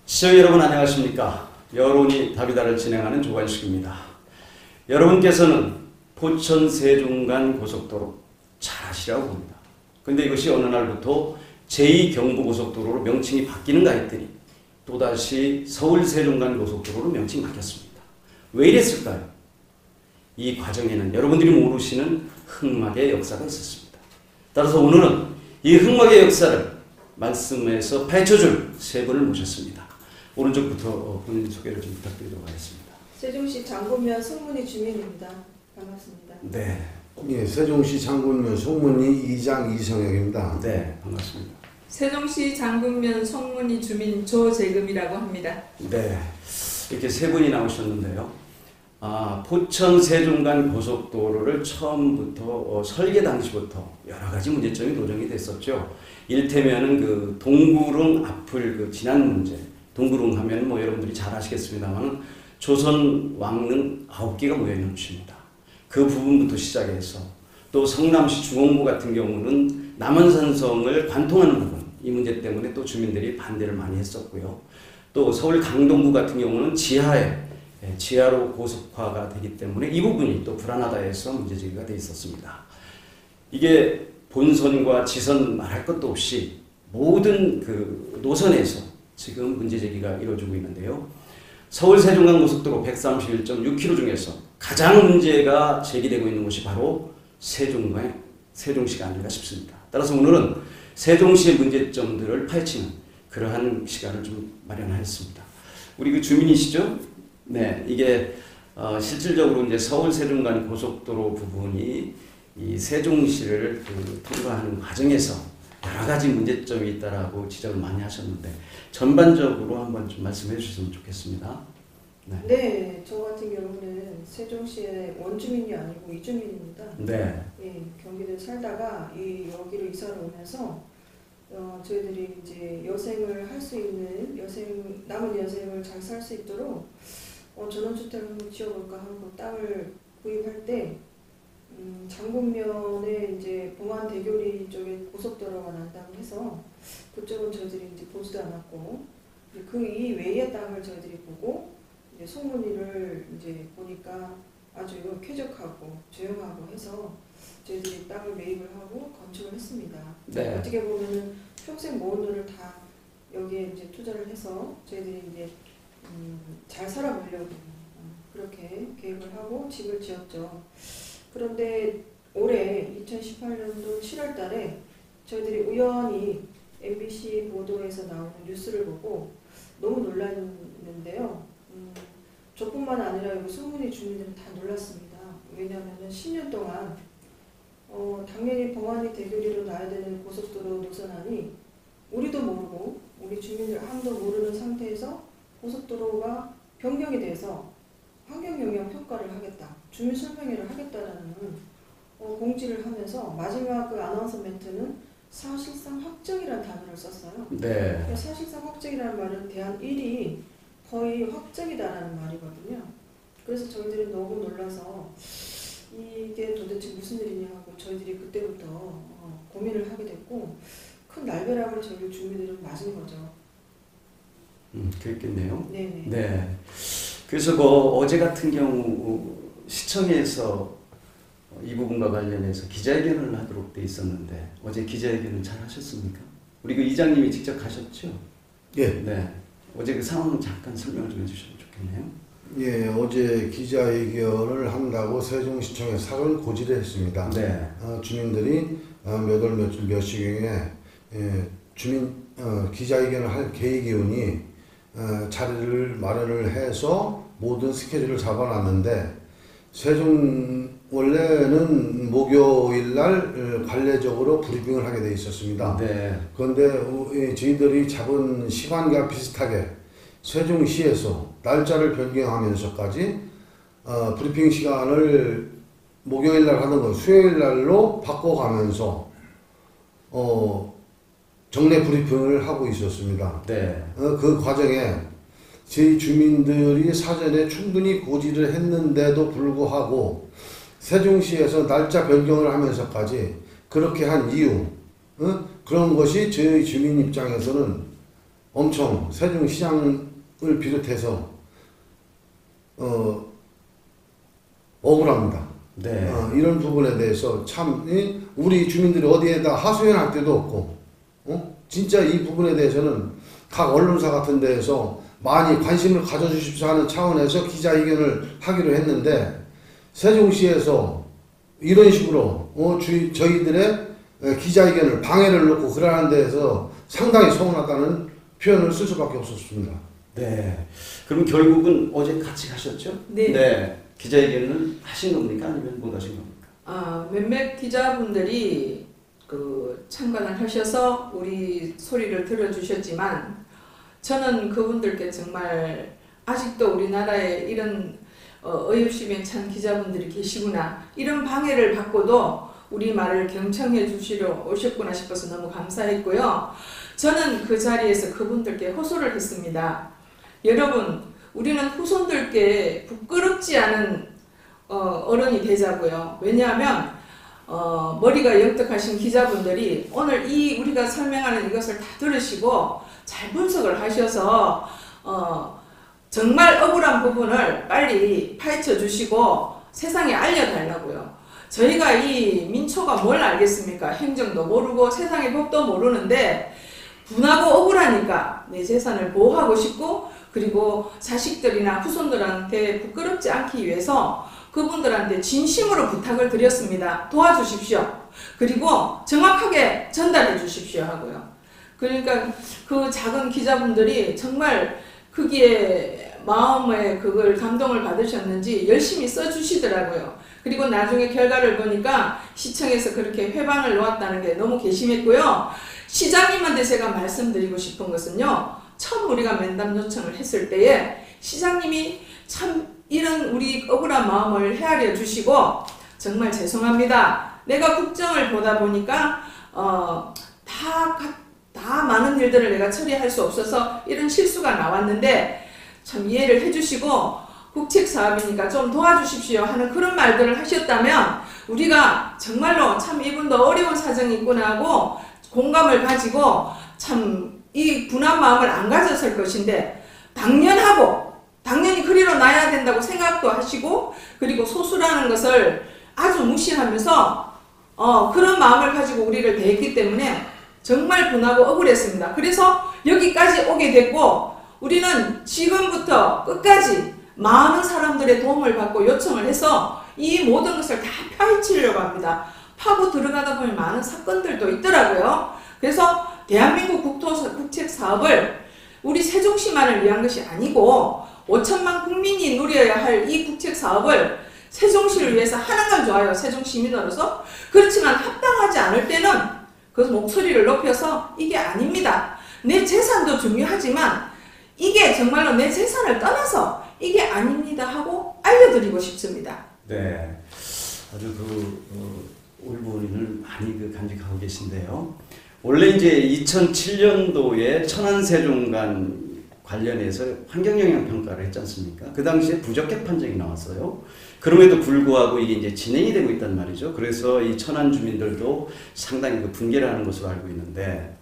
시청자 여러분 안녕하십니까? 여론이 답이다를 진행하는 조관식입니다. 여러분께서는 포천 세종간 고속도로 잘 아시라고 봅니다. 근데 이것이 어느 날부터 제2경부고속도로로 명칭이 바뀌는가 했더니 또다시 서울 세종간 고속도로로 명칭이 바뀌었습니다. 왜 이랬을까요? 이 과정에는 여러분들이 모르시는 흑막의 역사가 있었습니다. 따라서 오늘은 이 흑막의 역사를 말씀에서 파헤쳐줄 세 분을 모셨습니다. 오른쪽부터 본인 소개를 좀 부탁드리도록 하겠습니다. 세종시 장군면 송문희 주민입니다. 반갑습니다. 네. 예, 세종시 장군면 송문희 이장 이성혁입니다. 네, 반갑습니다. 세종시 장군면 송문희 주민 조재금이라고 합니다. 네, 이렇게 세 분이 나오셨는데요. 포천 세종간 고속도로를 처음부터 설계 당시부터 여러 가지 문제점이 노정이 됐었죠. 일테면은 그 동구릉 앞을 그 지난 문제. 동구릉 하면 뭐 여러분들이 잘 아시겠습니다만 조선 왕릉 9개가 모여 있는 곳입니다. 그 부분부터 시작해서 또 성남시 중흥부 같은 경우는 남원산성을 관통하는 부분 이 문제 때문에 또 주민들이 반대를 많이 했었고요. 또 서울 강동구 같은 경우는 지하로 고속화가 되기 때문에 이 부분이 또 불안하다 해서 문제 제기가 돼 있었습니다. 이게 본선과 지선 말할 것도 없이 모든 그 노선에서 지금 문제 제기가 이루어지고 있는데요. 서울 세종간 고속도로 131.6km 중에서 가장 문제가 제기되고 있는 곳이 바로 세종시가 아닌가 싶습니다. 따라서 오늘은 세종시의 문제점들을 파헤치는 그러한 시간을 좀 마련하였습니다. 우리 그 주민이시죠? 네, 이게 실질적으로 이제 서울 세종간 고속도로 부분이 이 세종시를 통과하는 과정에서 여러 가지 문제점이 있다라고 지적을 많이 하셨는데 전반적으로 한번 좀 말씀해 주셨으면 좋겠습니다. 네, 저 같은 경우는 세종시의 원주민이 아니고 이주민입니다. 네. 예, 경기도에 살다가 여기로 이사를 오면서 저희들이 이제 여생을 할 수 있는 남은 여생을 잘 살 수 있도록 전원주택을 한번 지어볼까 하고 땅을 구입할 때 장군면에 이제 봉안대교리 쪽에 고속도로가 난다고 해서 그쪽은 저희들이 이제 보지도 않았고 그 이외의 땅을 저희들이 보고 이제 송문희를 이제 보니까 아주 쾌적하고 조용하고 해서 저희들이 땅을 매입을 하고 건축을 했습니다. 네. 어떻게 보면은 평생 모은 돈을 다 여기에 이제 투자를 해서 저희들이 이제 잘 살아보려고 그렇게 계획을 하고 집을 지었죠. 그런데 올해 2018년도 7월 달에 저희들이 우연히 MBC 보도에서 나오는 뉴스를 보고 너무 놀랐는데요. 저뿐만 아니라 여기 송문희 주민들은 다 놀랐습니다. 왜냐하면 10년 동안 당연히 봉안이 대교리로 놔야 되는 고속도로 노선안이 우리도 모르고 우리 주민들 아무도 모르는 상태에서 고속도로가 변경이 돼서 환경영향 평가를 하겠다, 주민 설명회를 하겠다라는 공지를 하면서 마지막 그 아나운서 멘트는 사실상 확정이라는 단어를 썼어요. 네. 사실상 확정이라는 말은 대한 1이 거의 확정이다라는 말이거든요. 그래서 저희들이 너무 놀라서 이게 도대체 무슨 일이냐 하고 저희들이 그때부터 고민을 하게 됐고 큰 날벼락을 저희 주민들은 맞은 거죠. 그랬겠네요. 네네. 네. 그래서 어제 같은 경우 시청에서 이 부분과 관련해서 기자회견을 하도록 돼 있었는데 어제 기자회견을 잘 하셨습니까? 우리 그 이장님이 직접 가셨죠? 예. 네. 어제 그 상황 잠깐 설명을 좀 해주시면 좋겠네요. 예, 어제 기자회견을 한다고 세종시청에 사를 고지를 했습니다. 네. 주민들이 몇 시경에 기자회견을 할 계획이오니 자리를 마련을 해서 모든 스케줄을 잡아놨는데 원래는 목요일 날 관례적으로 브리핑을 하게 돼 있었습니다. 네. 그런데 저희들이 잡은 시간과 비슷하게 세종시에서 날짜를 변경하면서까지 브리핑 시간을 목요일 날 하던 거 수요일 날로 바꿔가면서 정례 브리핑을 하고 있었습니다. 네. 그 과정에 저희 주민들이 사전에 충분히 고지를 했는데도 불구하고 세종시에서 날짜 변경을 하면서까지 그렇게 한 이유, 그런 것이 저희 주민 입장에서는 엄청 세종시장을 비롯해서 억울합니다. 네. 이런 부분에 대해서 참 우리 주민들이 어디에다 하소연할 데도 없고 진짜 이 부분에 대해서는 각 언론사 같은 데에서 많이 관심을 가져주십시오 하는 차원에서 기자회견을 하기로 했는데 세종시에서 이런 식으로 저희들의 기자회견을 방해를 놓고 그러는 데에서 상당히 서운하다는 표현을 쓸 수밖에 없었습니다. 네. 그럼 결국은 어제 같이 가셨죠? 네. 기자회견을 하신 겁니까? 아니면 못 하신 겁니까? 몇몇 기자분들이 참관을 하셔서 우리 소리를 들어주셨지만 저는 그분들께 정말 아직도 우리나라에 이런 어이없이 찬 기자분들이 계시구나, 이런 방해를 받고도 우리 말을 경청해 주시러 오셨구나 싶어서 너무 감사했고요. 저는 그 자리에서 그분들께 호소를 했습니다. 여러분, 우리는 후손들께 부끄럽지 않은 어른이 되자고요. 왜냐하면 머리가 영특하신 기자분들이 오늘 우리가 설명하는 이것을 다 들으시고 잘 분석을 하셔서 정말 억울한 부분을 빨리 파헤쳐 주시고 세상에 알려달라고요. 저희가 이 민초가 뭘 알겠습니까? 행정도 모르고 세상의 법도 모르는데 분하고 억울하니까 내 재산을 보호하고 싶고, 그리고 자식들이나 후손들한테 부끄럽지 않기 위해서 그분들한테 진심으로 부탁을 드렸습니다. 도와주십시오. 그리고 정확하게 전달해 주십시오 하고요. 그러니까 그 작은 기자분들이 정말 거기에 마음에 그걸 감동을 받으셨는지 열심히 써주시더라고요. 그리고 나중에 결과를 보니까 시청에서 그렇게 회방을 놓았다는 게 너무 괘씸했고요. 시장님한테 제가 말씀드리고 싶은 것은요, 처음 우리가 면담 요청을 했을 때에 시장님이 참 이런 우리 억울한 마음을 헤아려 주시고 정말 죄송합니다. 내가 국정을 보다 보니까 다 많은 일들을 내가 처리할 수 없어서 이런 실수가 나왔는데 참 이해를 해주시고 국책 사업이니까 좀 도와주십시오 하는 그런 말들을 하셨다면 우리가 정말로 참 이분도 어려운 사정이 있구나 하고 공감을 가지고 참 이 분한 마음을 안 가졌을 것인데 당연히 그리로 놔야 된다고 생각도 하시고, 그리고 소수라는 것을 아주 무시하면서 그런 마음을 가지고 우리를 대했기 때문에 정말 분하고 억울했습니다. 그래서 여기까지 오게 됐고, 우리는 지금부터 끝까지 많은 사람들의 도움을 받고 요청을 해서 이 모든 것을 다 파헤치려고 합니다. 파고 들어가다 보면 많은 사건들도 있더라고요. 그래서 대한민국 국책 사업을 우리 세종시만을 위한 것이 아니고 5천만 국민이 누려야 할 이 국책 사업을 세종시를 위해서 하는 건 좋아요. 세종시민으로서. 그렇지만 합당하지 않을 때는 그 목소리를 높여서 이게 아닙니다. 내 재산도 중요하지만 이게 정말로 내 재산을 떠나서 이게 아닙니다 하고 알려드리고 싶습니다. 네, 아주 울분을 많이 간직하고 계신데요. 원래 이제 2007년도에 천안세종간 관련해서 환경영향평가를 했지 않습니까? 그 당시에 부적격 판정이 나왔어요. 그럼에도 불구하고 이게 이제 진행이 되고 있단 말이죠. 그래서 이 천안 주민들도 상당히 분개를 하는 것으로 알고 있는데,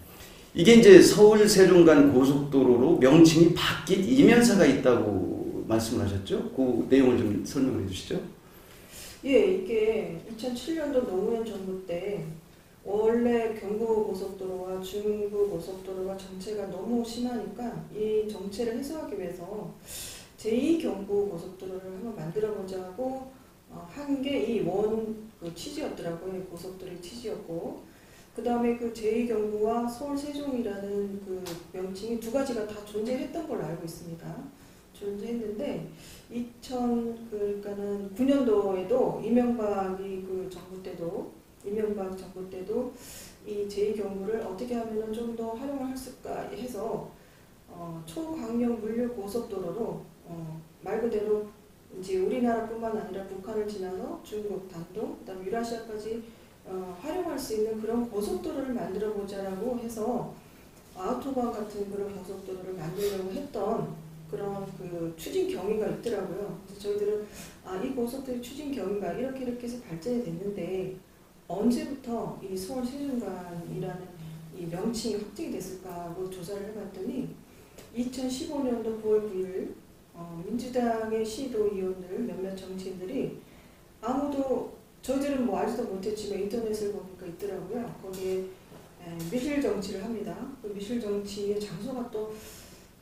이게 이제 서울 세종간 고속도로로 명칭이 바뀐 이면사가 있다고 말씀을 하셨죠? 그 내용을 좀 설명해 주시죠. 예, 이게 2007년도 노무현 정부 때 원래 경부고속도로와 중부고속도로가 정체가 너무 심하니까 이 정체를 해소하기 위해서 제2경부고속도로를 한번 만들어보자고 한 게 이 그 취지였더라고요. 이 고속도로의 취지였고, 그 다음에 그 제2경부와 서울 세종이라는 그 명칭이 두 가지가 다 존재했던 걸로 알고 있습니다. 존재했는데 2000그러니까는 9년도에도 이명박 정부 때도 이 제2경부를 어떻게 하면은 좀 더 활용을 할 수가 해서 초강력 물류 고속도로로 말 그대로 이제 우리나라뿐만 아니라 북한을 지나서 중국, 단도, 그다음 유라시아까지 활용할 수 있는 그런 고속도로를 만들어 보자라고 해서 아우토반 같은 그런 고속도로를 만들려고 했던 그런 그 추진 경위가 있더라고요. 그래서 저희들은 이 고속도로 추진 경위가 이렇게 해서 발전이 됐는데 언제부터 이 서울 세종간이라는 이 명칭이 확정이 됐을까 하고 조사를 해봤더니 2015년도 9월 9일 민주당의 시도위원들 몇몇 정치인들이 아무도 저희들은 뭐 알지도 못했지만 인터넷을 보니까 있더라고요. 거기에 미실 정치를 합니다. 그 미실 정치의 장소가 또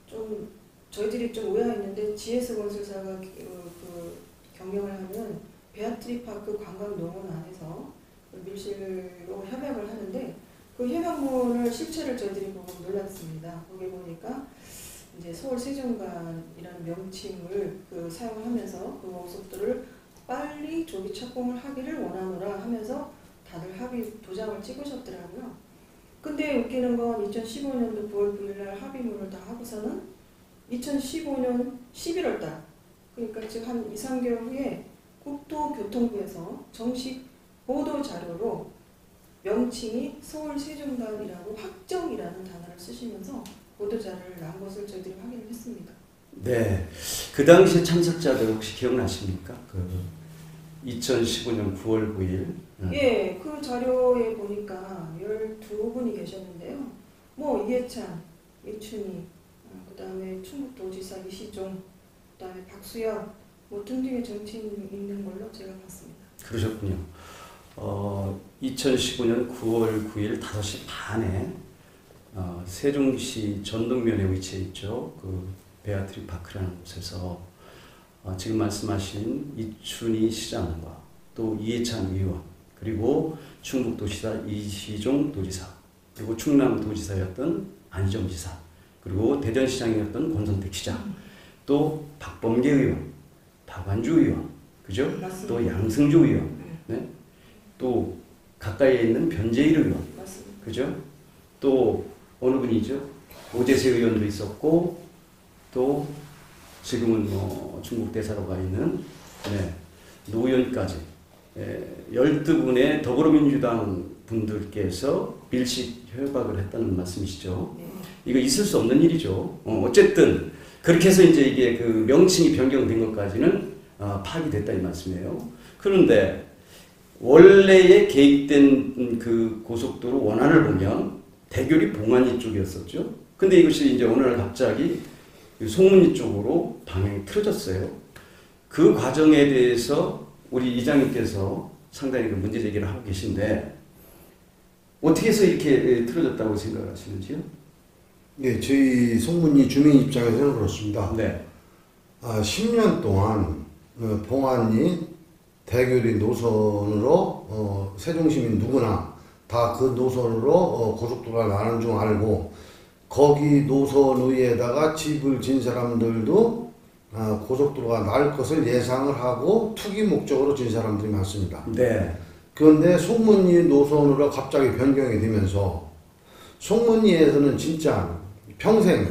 좀 저희들이 좀 오해했는데 GS 건설사가 그 경영을 하는 베아트리 파크 관광농원 안에서 그 밀실로 협약을 하는데 그 협약문을 실체를 저희들이 보고 놀랐습니다. 거기 보니까 이제 서울 세종관이라는 명칭을 그 사용하면서 그 고속도로를 빨리 조기 착공을 하기를 원하노라 하면서 다들 합의 도장을 찍으셨더라고요. 근데 웃기는 건 2015년도 9월 9일날 합의문을 다 하고서는 2015년 11월달 그러니까 지금 한 2, 3개월 후에 국토교통부에서 정식 보도 자료로 명칭이 서울 세종관이라고 확정이라는 단어를 쓰시면서 보도 자료를 난 것을 저희들이 확인을 했습니다. 네, 그 당시 참석자들 혹시 기억나십니까? 그 2015년 9월 9일. 예, 그 자료에 보니까 12분이 계셨는데요. 뭐 이해찬, 이춘희, 그다음에 충북도지사 이시종, 그다음에 박수현 뭐 등등의 정치인이 있는 걸로 제가 봤습니다. 그러셨군요. 2015년 9월 9일 5시 반에 세종시 전동면에 위치해 있죠. 그 베아트리 파크라는 곳에서 지금 말씀하신 이춘희 시장과 또 이해찬 의원 그리고 충북도지사 이시종 도지사 그리고 충남도지사였던 안희정 지사 그리고 대전시장이었던 권선택 시장 또 박범계 의원, 박완주 의원 그죠? 맞습니다. 또 양승조 의원 네? 또 가까이에 있는 변재일 의원 맞습니다. 그죠? 또 어느 분이죠? 오재세 의원도 있었고 또 지금은 뭐 중국 대사로 가 있는 노 의원까지 12분의 더불어민주당 분들께서 밀식 협약을 했다는 말씀이시죠. 네. 이거 있을 수 없는 일이죠. 어쨌든 그렇게 해서 이제 이게 그 명칭이 변경된 것까지는 파악이 됐다 이 말씀이에요. 그런데 원래의 계획된 그 고속도로 원안을 보면 대결이 봉안리 쪽이었었죠. 근데 이것이 이제 어느 날 갑자기 송문리 쪽으로 방향이 틀어졌어요. 그 과정에 대해서 우리 이장님께서 상당히 그 문제 제기를 하고 계신데 어떻게 해서 이렇게 틀어졌다고 생각하시는지요? 네, 저희 송문리 주민 입장에서는 그렇습니다. 네. 10년 동안 봉안리 대교리 노선으로 세종시민 누구나 다 그 노선으로 고속도로가 나는 줄 알고 거기 노선 위에다가 집을 진 사람들도 고속도로가 날 것을 예상을 하고 투기 목적으로 진 사람들이 많습니다. 네. 그런데 송문리 노선으로 갑자기 변경이 되면서 송문리에서는 진짜 평생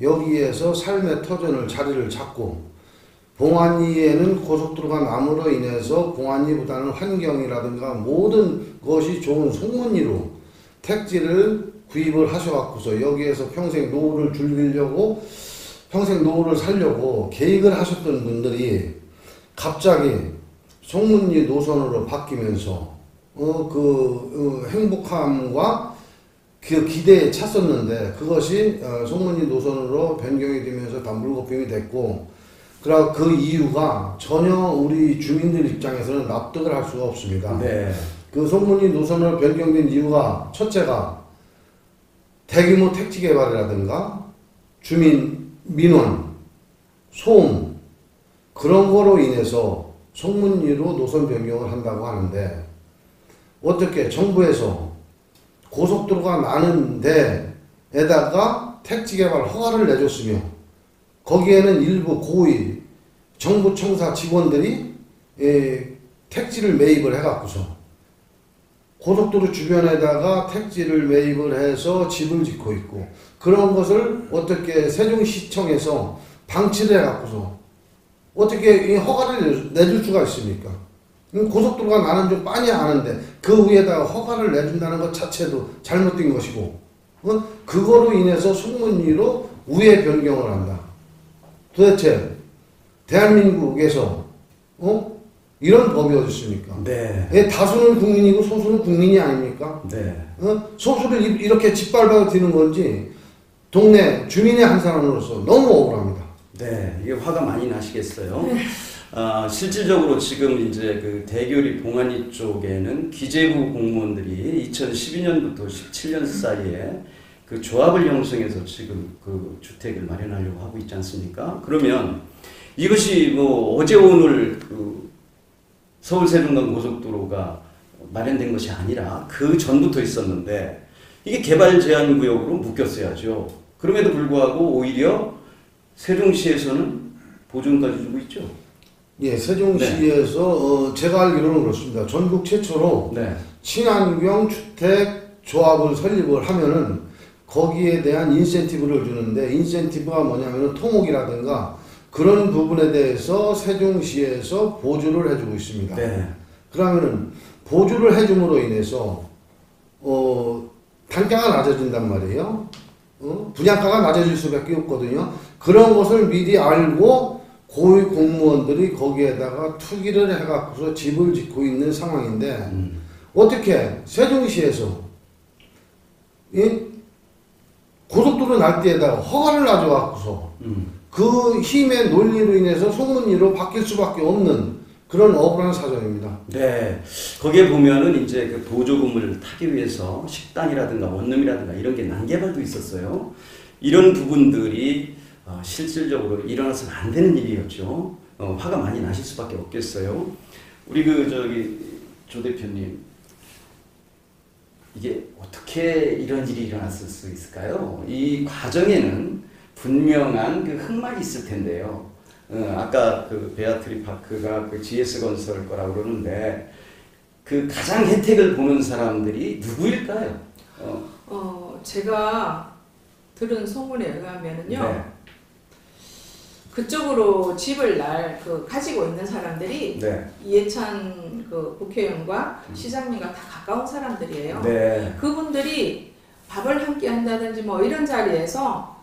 여기에서 삶의 터전을 자리를 잡고 봉안리에는 고속도로가 남으로 인해서 봉안리보다는 환경이라든가 모든 것이 좋은 송문리로 택지를 구입을 하셔갖고서 여기에서 평생 노후를 즐기려고 평생 노후를 살려고 계획을 하셨던 분들이 갑자기 송문리 노선으로 바뀌면서 행복함과 그 기대에 찼었는데 그것이 송문리 노선으로 변경이 되면서 다 물거품이 됐고 그리고 그 이유가 전혀 우리 주민들 입장에서는 납득을 할 수가 없습니다. 네. 그 송문리 노선으로 변경된 이유가 첫째가 대규모 택지 개발이라든가 주민 민원, 소음 그런 거로 인해서 송문리로 노선 변경을 한다고 하는데 어떻게 정부에서 고속도로가 나는 데에다가 택지 개발 허가를 내줬으며 거기에는 일부 고위 정부 청사 직원들이 택지를 매입을 해갖고서 고속도로 주변에다가 택지를 매입을 해서 집을 짓고 있고 그런 것을 어떻게 세종시청에서 방치를 해갖고서 어떻게 이 허가를 내줄 수가 있습니까? 고속도로가 나는 줄 빤히 아는데 그 위에다가 허가를 내준다는 것 자체도 잘못된 것이고 그거로 인해서 송문리로 우회 변경을 한다. 도대체 대한민국에서 이런 법이 어디 있습니까? 네. 다수는 국민이고 소수는 국민이 아닙니까? 네. 소수를 이렇게 짓밟아 드는 건지 동네 주민의 한 사람으로서 너무 억울합니다. 네, 이게 화가 많이 나시겠어요. 실질적으로 지금 이제 그 대교리 봉안리 쪽에는 기재부 공무원들이 2012년부터 17년 사이에 그 조합을 형성해서 지금 그 주택을 마련하려고 하고 있지 않습니까? 그러면 이것이 뭐 어제 오늘 그 서울 세종간 고속도로가 마련된 것이 아니라 그 전부터 있었는데 이게 개발 제한 구역으로 묶였어야죠. 그럼에도 불구하고 오히려 세종시에서는 보존까지 주고 있죠. 예, 세종시에서 제가 알기로는 그렇습니다. 전국 최초로 네. 친환경 주택 조합을 설립을 하면은 거기에 대한 인센티브를 주는데, 인센티브가 뭐냐면은 토목이라든가 그런 부분에 대해서 세종시에서 보조를 해주고 있습니다. 네. 그러면은 보조를 해줌으로 인해서 단가가 낮아진단 말이에요. 분양가가 낮아질 수밖에 없거든요. 그런 것을 미리 알고 고위 공무원들이 거기에다가 투기를 해갖고서 집을 짓고 있는 상황인데 어떻게 세종시에서 이 고속도로 날대에다가 허가를 놔줘갖고서 그 힘의 논리로 인해서 소문리로 바뀔 수밖에 없는 그런 억울한 사정입니다. 네. 거기에 보면은 이제 그 보조금을 타기 위해서 식당이라든가 원룸이라든가 이런 게 난개발도 있었어요. 이런 부분들이 실질적으로 일어나서는 안 되는 일이었죠. 화가 많이 나실 수밖에 없겠어요. 우리 조 대표님, 이게 어떻게 이런 일이 일어났을 수 있을까요? 이 과정에는 분명한 그 흑막이 있을 텐데요. 아까 그 베아트리 파크가 그 GS 건설 거라고 그러는데 그 가장 혜택을 보는 사람들이 누구일까요? 제가 들은 소문에 의하면은요. 네. 그쪽으로 집을 가지고 있는 사람들이 네. 이해찬 그 국회의원과 시장님과 다 가까운 사람들이에요. 네. 그분들이 밥을 함께 한다든지 뭐 이런 자리에서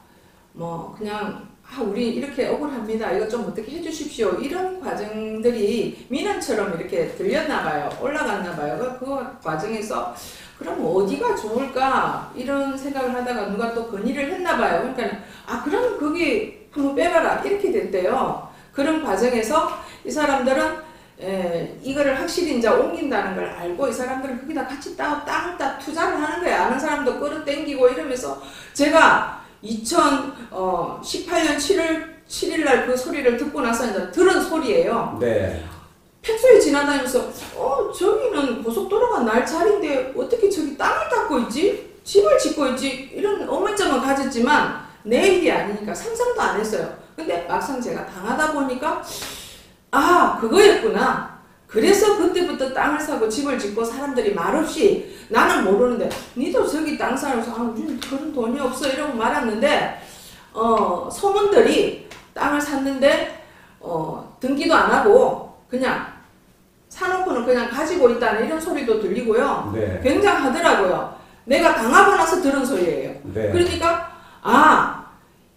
뭐 그냥 우리 이렇게 억울합니다. 이거 좀 어떻게 해주십시오. 이런 과정들이 민원처럼 이렇게 들렸나 봐요. 올라갔나 봐요. 그 과정에서 그럼 어디가 좋을까 이런 생각을 하다가 누가 또 건의를 했나 봐요. 그러니까 그럼 거기 한번 빼봐라 이렇게 됐대요. 그런 과정에서 이 사람들은 이거를 확실히 이제 옮긴다는 걸 알고 이 사람들은 거기다 같이 땅 투자를 하는 거야. 아는 사람도 끌어당기고 이러면서 제가 2018년 7일 날 그 소리를 듣고 나서 이제 들은 소리예요. 네. 평소에 지나다니면서 저기는 고속도로가 날 자리인데 어떻게 저기 땅을 닦고 있지? 집을 짓고 있지? 이런 의문점은 가졌지만 내 일이 아니니까 상상도 안 했어요. 근데 막상 제가 당하다 보니까 그거였구나. 그래서 그때부터 땅을 사고 집을 짓고 사람들이 말없이 나는 모르는데 니도 저기 땅 사면서 우리는 그런 돈이 없어 이러고 말았는데 소문들이 땅을 샀는데 등기도 안 하고 그냥 사놓고는 그냥 가지고 있다는 이런 소리도 들리고요. 네. 굉장하더라고요. 내가 당하고 나서 들은 소리예요. 네. 그러니까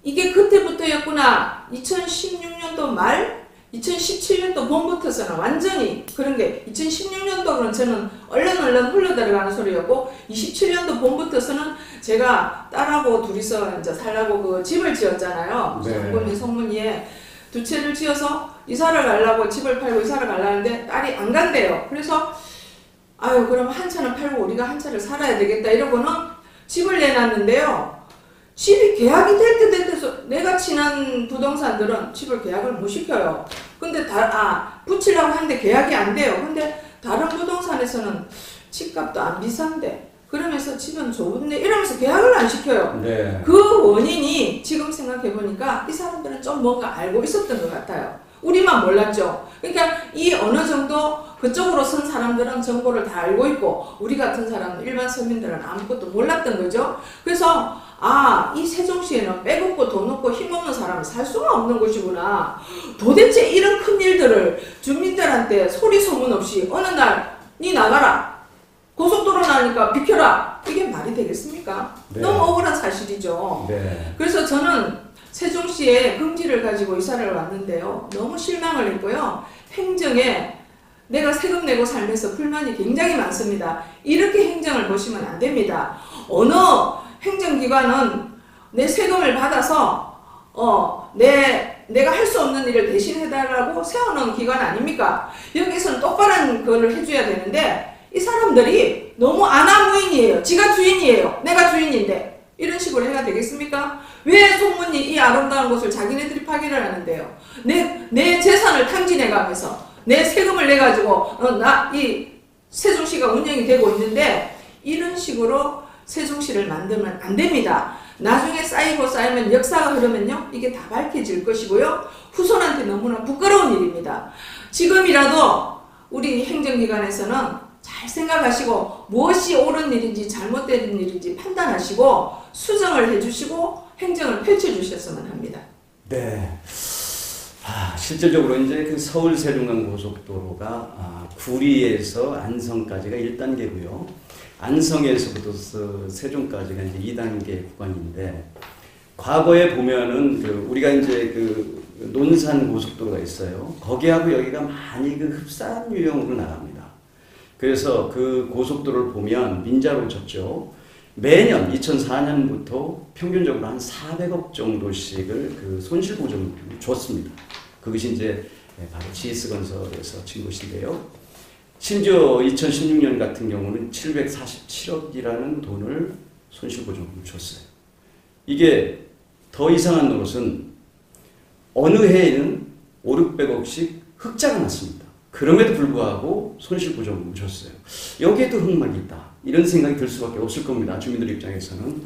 이게 그때부터였구나. 2016년도 말 2017년도 봄부터서는 완전히 그런 게 2016년도는 저는 얼른 흘러들어가는 소리였고 27년도 봄부터서는 제가 딸하고 둘이서 이제 살라고 그 집을 지었잖아요. 네. 장군이 송문리에 두 채를 지어서 이사를 가려고 집을 팔고 이사를 가려는데 딸이 안 간대요. 그래서 그럼 한 차는 팔고 우리가 한 차를 살아야 되겠다 이러고는 집을 내놨는데요. 집이 계약이 될 때 돼서 내가 친한 부동산들은 집을 계약을 못 시켜요. 근데 붙이려고 하는데 계약이 안 돼요. 근데 다른 부동산에서는 집값도 안 비싼데 그러면서 집은 좋은데 이러면서 계약을 안 시켜요. 네. 그 원인이 지금 생각해보니까 이 사람들은 좀 뭔가 알고 있었던 것 같아요. 우리만 몰랐죠. 그러니까 이 어느 정도 그쪽으로 선 사람들은 정보를 다 알고 있고 우리 같은 사람 일반 서민들은 아무것도 몰랐던 거죠. 그래서 이 세종시에는 빼먹고 돈 없고 힘없는 사람은 살 수가 없는 곳이구나. 도대체 이런 큰 일들을 주민들한테 소리 소문 없이 어느 날 니 나가라. 고속도로 나니까 비켜라. 이게 말이 되겠습니까? 네. 너무 억울한 사실이죠. 네. 그래서 저는 세종시에 긍지를 가지고 이사를 왔는데요. 너무 실망을 했고요. 행정에 내가 세금 내고 살면서 불만이 굉장히 많습니다. 이렇게 행정을 보시면 안 됩니다. 어느 행정기관은 내 세금을 받아서 내가 할 수 없는 일을 대신해달라고 세워놓은 기관 아닙니까? 여기서는 똑바른 그걸 해줘야 되는데 이 사람들이 너무 아나무인이에요. 지가 주인이에요. 내가 주인인데 이런 식으로 해야 되겠습니까? 왜 송문이 이 아름다운 곳을 자기네들이 파기를 하는데요? 내 재산을 탕진해가면서 내 세금을 내가지고 이 세종시가 운영이 되고 있는데 이런 식으로 세종시를 만들면 안 됩니다. 나중에 쌓이면 역사가 흐르면요 이게 다 밝혀질 것이고요 후손한테 너무나 부끄러운 일입니다. 지금이라도 우리 행정기관에서는 잘 생각하시고 무엇이 옳은 일인지 잘못된 일인지 판단하시고 수정을 해주시고 행정을 펼쳐주셨으면 합니다. 네. 실질적으로 이제 그 서울 세종간 고속도로가 구리에서 안성까지가 1단계고요. 안성에서부터 세종까지가 이제 2단계 구간인데, 과거에 보면은 우리가 이제 논산 고속도로가 있어요. 거기하고 여기가 많이 흡사한 유형으로 나갑니다. 그래서 그 고속도로를 보면 민자로 쳤죠. 매년 2004년부터 평균적으로 한 400억 정도씩을 손실보전을 줬습니다. 그것이 이제 바로 GS건설에서 진 것인데요. 심지어 2016년 같은 경우는 747억이라는 돈을 손실보전을 줬어요. 이게 더 이상한 노릇은 어느 해에는 500~600억씩 흑자가 났습니다. 그럼에도 불구하고 손실보전을 줬어요. 여기에도 흑막이 있다. 이런 생각이 들 수밖에 없을 겁니다. 주민들 입장에서는.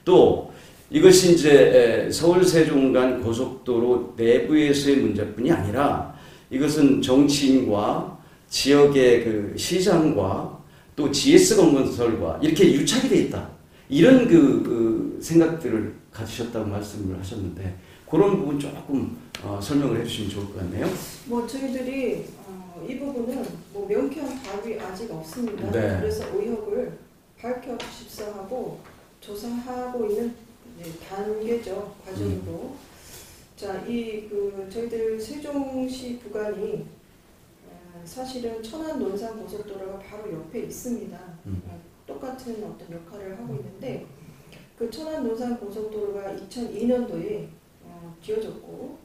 또 이것이 이제 서울 세종간 고속도로 내부에서의 문제뿐이 아니라 이것은 정치인과 지역의 시장과 또 GS건설과 이렇게 유착이 돼 있다. 이런 생각들을 가지셨다고 말씀을 하셨는데 그런 부분 조금 설명을 해주시면 좋을 것 같네요. 저희들이 이 부분은 명쾌한 답이 아직 없습니다. 네. 그래서 의혹을 밝혀주십사 하고 조사하고 있는 단계죠. 과정으로. 자, 저희들 세종시 구간이 사실은 천안 논산 고속도로가 바로 옆에 있습니다. 똑같은 어떤 역할을 하고 있는데 그 천안 논산 고속도로가 2002년도에 지어졌고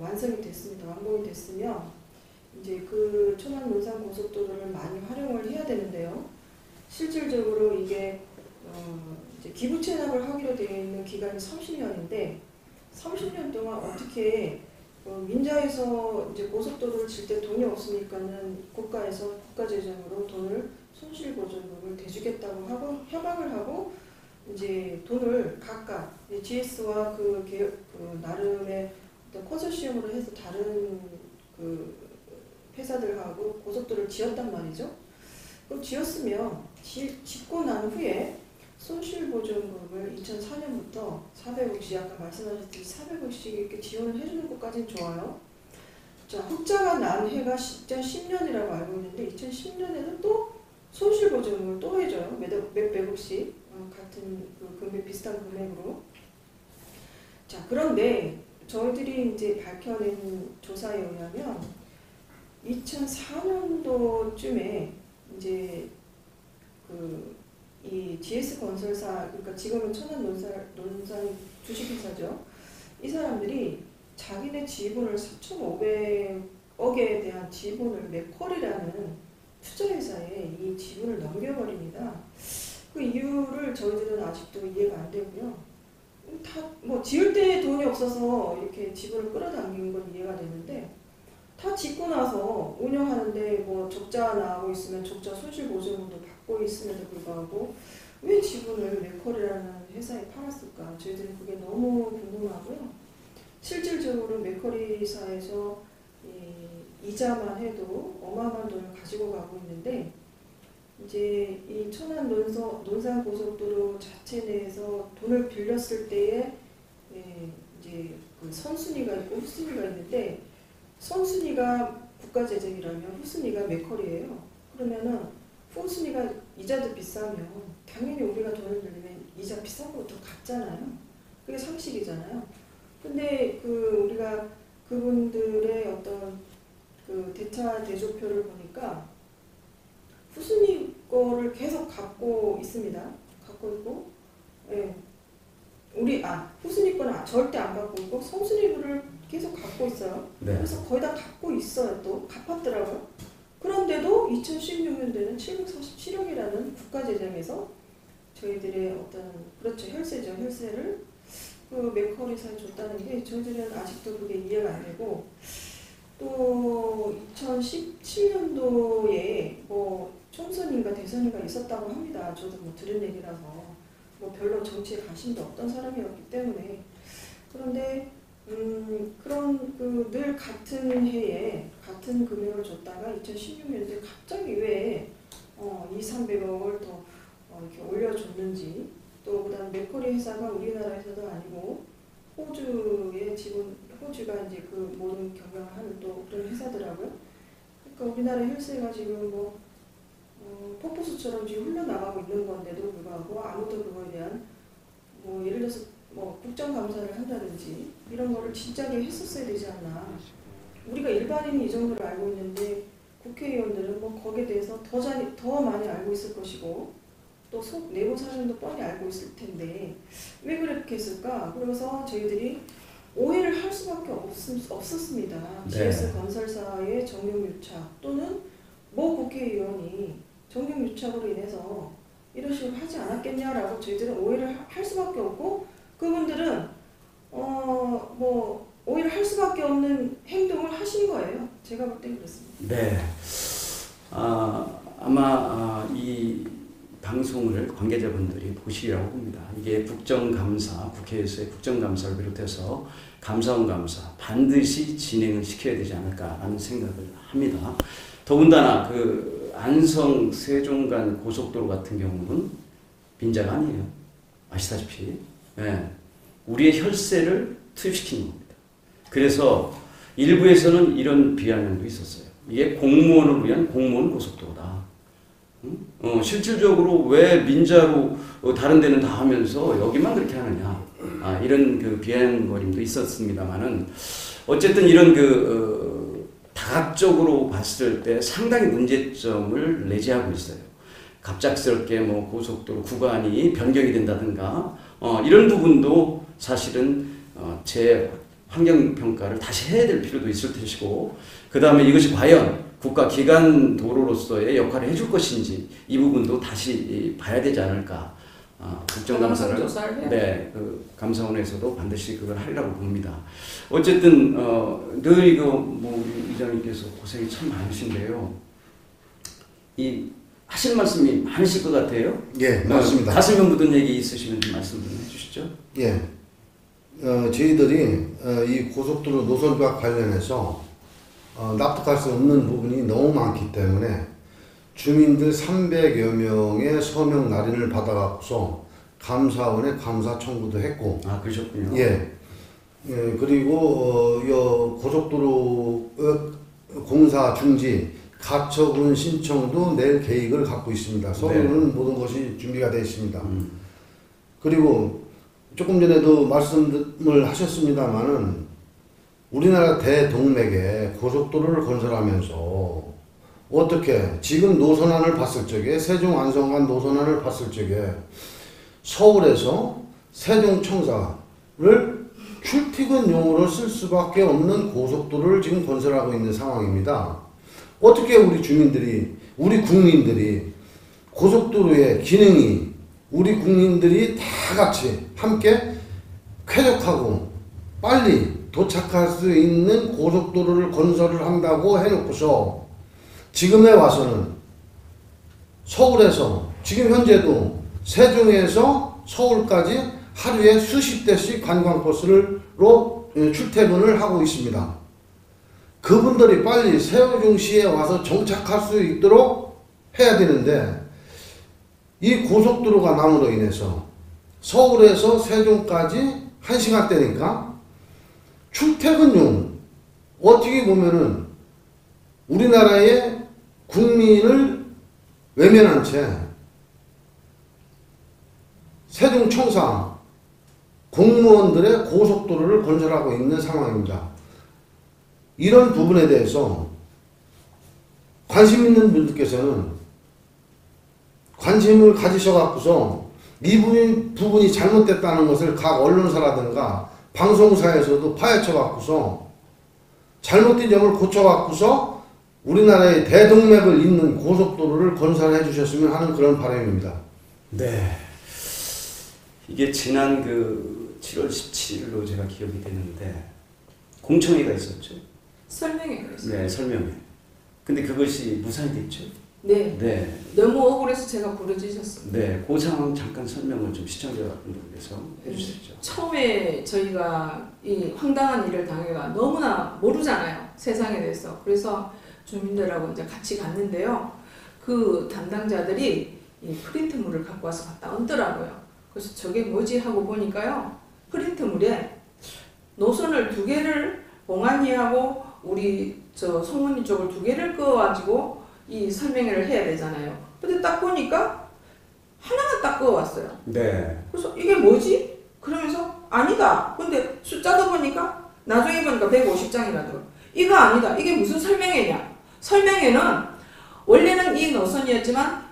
완성이 됐습니다. 완공이 됐으면 이제 그 천안 논산 고속도로를 많이 활용을 해야 되는데요. 실질적으로 이게 이제 기부 체납을 하기로 되어 있는 기간이 30년인데 30년 동안 어떻게 민자에서 이제 고속도로를 질 때 돈이 없으니까는 국가에서 국가재정으로 돈을 손실보전금을 대주겠다고 하고 협약을 하고 이제 돈을 각각 GS와 나름의 어떤 컨소시엄으로 해서 다른 회사들하고 고속도로를 지었단 말이죠. 그럼 지었으면 짓고 난 후에 손실보전금을 2004년부터 400억씩 아까 말씀하셨듯이 400억씩 이렇게 지원을 해주는 것까지는 좋아요. 자, 흑자가 난 해가 2010년이라고 알고 있는데 2010년에는 또 손실보전금을 또 해줘요. 몇백억씩 같은 금액 비슷한 금액으로. 자, 그런데 저희들이 이제 밝혀낸 조사에 의하면 2004년도쯤에 이제 이 GS건설사, 그러니까 지금은 천안 논산 주식회사죠. 이 사람들이 자기네 지분을 4,500억에 대한 지분을 맥쿼리라는 투자회사에 이 지분을 넘겨버립니다. 그 이유를 저희들은 아직도 이해가 안 되고요. 다 지을 때 돈이 없어서 이렇게 지분을 끌어당기는 건 이해가 되는데 다 짓고 나서 운영하는데 적자 나고 있으면 적자 손실보전금도 받고 있음에도 불구하고 왜 지분을 맥쿼리라는 회사에 팔았을까? 저희들은 그게 너무 궁금하고요. 실질적으로 맥쿼리사에서 이자만 해도 어마어마한 돈을 가지고 가고 있는데 이제 이 천안 논산 고속도로 자체 내에서 돈을 빌렸을 때에 이제 선순위가 있고 후순위가 있는데 선순위가 국가재정이라면 후순위가 맥쿼리예요. 그러면은 후순위가 이자도 비싸면 당연히 우리가 돈을 빌리면 이자 비싼 것부터 갚잖아요. 그게 상식이잖아요. 근데 우리가 그분들의 어떤 대차 대조표를 보니까 후순위 거를 계속 갖고 있습니다. 갖고 있고, 예. 후순위 거는 절대 안 갖고 있고 성순위 거를 계속 갖고 있어요. 네. 그래서 거의 다 갖고 있어요. 또 갚았더라고요. 그런데도 2016년도에는 747억이라는 국가재정에서 저희들의 어떤 그렇죠 혈세죠. 혈세를 그 맥커리사에 줬다는 게 저희들은 아직도 그게 이해가 안 되고 또 2017년도에 뭐 총선인가 대선인가 있었다고 합니다. 저도 뭐 들은 얘기라서 뭐 별로 정치에 관심도 없던 사람이었기 때문에 그런데 그런 그 늘 같은 해에 같은 금액을 줬다가 2016년도에 갑자기 왜 200~300억을 더 이렇게 올려줬는지 또 그다음 맥커리 회사가 우리나라에서도 아니고 호주의 지분 호주가 이제 그 모든 경영을 하는 또 그런 회사더라고요. 그러니까 우리나라 혈세가 지금 뭐 폭포수처럼 지금 흘러나가고 있는 건데도 불구하고 아무도 그거에 대한 뭐 예를 들어서 뭐 국정감사를 한다든지 이런 거를 진작에 했었어야 되지 않나. 우리가 일반인이 이 정도를 알고 있는데 국회의원들은 뭐 거기에 대해서 더 많이 알고 있을 것이고 또 내부 사정도 뻔히 알고 있을 텐데 왜 그렇게 했을까? 그래서 저희들이 오해를 할 수밖에 없었습니다. 네. GS 건설사의 정경유착 또는 모 국회의원이 정경유착으로 인해서 이런 식으로 하지 않았겠냐라고 저희들은 오해를 할 수밖에 없고 그분들은 뭐 오해를 할 수밖에 없는 행동을 하신 거예요. 제가 볼 땐 그렇습니다. 네. 아마 이 방송을 관계자분들이 보시리라고 봅니다. 이게 국정감사, 국회에서의 국정감사를 비롯해서 감사원 감사 반드시 진행을 시켜야 되지 않을까라는 생각을 합니다. 더군다나 그 안성 세종간 고속도로 같은 경우는 빈자가 아니에요. 아시다시피. 네. 우리의 혈세를 투입시키는 겁니다. 그래서 일부에서는 이런 비아냥도 있었어요. 이게 공무원을 위한 공무원 고속도로다. 실질적으로 왜 민자로 다른 데는 다 하면서 여기만 그렇게 하느냐. 이런 그 비아냥거림도 있었습니다만은 어쨌든 이런 다각적으로 봤을 때 상당히 문제점을 내재하고 있어요. 갑작스럽게 뭐 고속도로 구간이 변경이 된다든가 이런 부분도 사실은 환경평가를 다시 해야 될 필요도 있을 것이고 그 다음에 이것이 과연 국가기관 도로로서의 역할을 해줄 것인지 이 부분도 다시 봐야 되지 않을까. 국정감사를 그 감사원에서도 반드시 그걸 하리라고 봅니다. 어쨌든 늘 이거 뭐 우리 이장님께서 고생이 참 많으신데요. 이 하실 말씀이 많으실 것 같아요. 예, 맞습니다. 가슴에 묻은 얘기 있으시면 좀 말씀 좀 해주시죠. 예, 저희들이 이 고속도로 노선과 관련해서 납득할 수 없는 부분이 너무 많기 때문에 주민들 300여 명의 서명 날인을 받아갖고서 감사원에 감사 청구도 했고. 그러셨군요. 예. 그리고 고속도로 공사 중지 가처분 신청도 낼 계획을 갖고 있습니다. 서류는 네. 모든 것이 준비가 되어 있습니다. 그리고 조금 전에도 말씀을 하셨습니다마는 우리나라 대동맥에 고속도로를 건설하면서 어떻게 지금 노선안을 봤을 적에 세종 안성간 노선안을 봤을 적에 서울에서 세종청사를 출퇴근용으로 쓸 수밖에 없는 고속도로를 지금 건설하고 있는 상황입니다. 어떻게 우리 주민들이 우리 국민들이 고속도로의 기능이 우리 국민들이 다 같이 함께 쾌적하고 빨리 도착할 수 있는 고속도로를 건설을 한다고 해놓고서 지금에 와서는 서울에서 지금 현재도 세종에서 서울까지 하루에 수십 대씩 관광버스로 출퇴근을 하고 있습니다. 그분들이 빨리 세종시에 와서 정착할 수 있도록 해야 되는데 이 고속도로가 남으로 인해서 서울에서 세종까지 1시간대니까 출퇴근용 어떻게 보면은 우리나라의 국민을 외면한 채 세종청사 공무원들의 고속도로를 건설하고 있는 상황입니다. 이런 부분에 대해서 관심 있는 분들께서는 관심을 가지셔 갖고서 부분이 잘못됐다는 것을 각 언론사라든가 방송사에서도 파헤쳐 갖고서 잘못된 점을 고쳐 갖고서 우리나라의 대동맥을 잇는 고속도로를 건설해 주셨으면 하는 그런 바람입니다. 네. 이게 지난 그 7월 17일로 제가 기억이 되는데 공청회가 있었죠. 설명해 그랬어요. 네, 설명회. 근데 그것이 무산이 됐죠. 네. 네. 너무 억울해서 제가 부르짖었습니다. 네, 그 상황 잠깐 설명을 좀 시청자분들께서 해주시죠. 처음에 저희가 이 황당한 일을 당해가 너무나 모르잖아요. 세상에 대해서. 그래서 주민들하고 이제 같이 갔는데요. 그 담당자들이 이 프린트물을 갖고 와서 갖다 얹더라고요. 그래서 저게 뭐지 하고 보니까요. 프린트물에 노선을 2개를 봉안리하고 우리 저 송문리 쪽을 2개를 그어가지고 이 설명회를 해야 되잖아요. 근데 딱 보니까 하나만 딱 그어왔어요. 네. 그래서 이게 뭐지? 그러면서 아니다. 근데 숫자도 보니까 나중에 보니까 150장이라더라고요. 이거 아니다. 이게 무슨 설명회냐? 설명회는 원래는 이 노선이었지만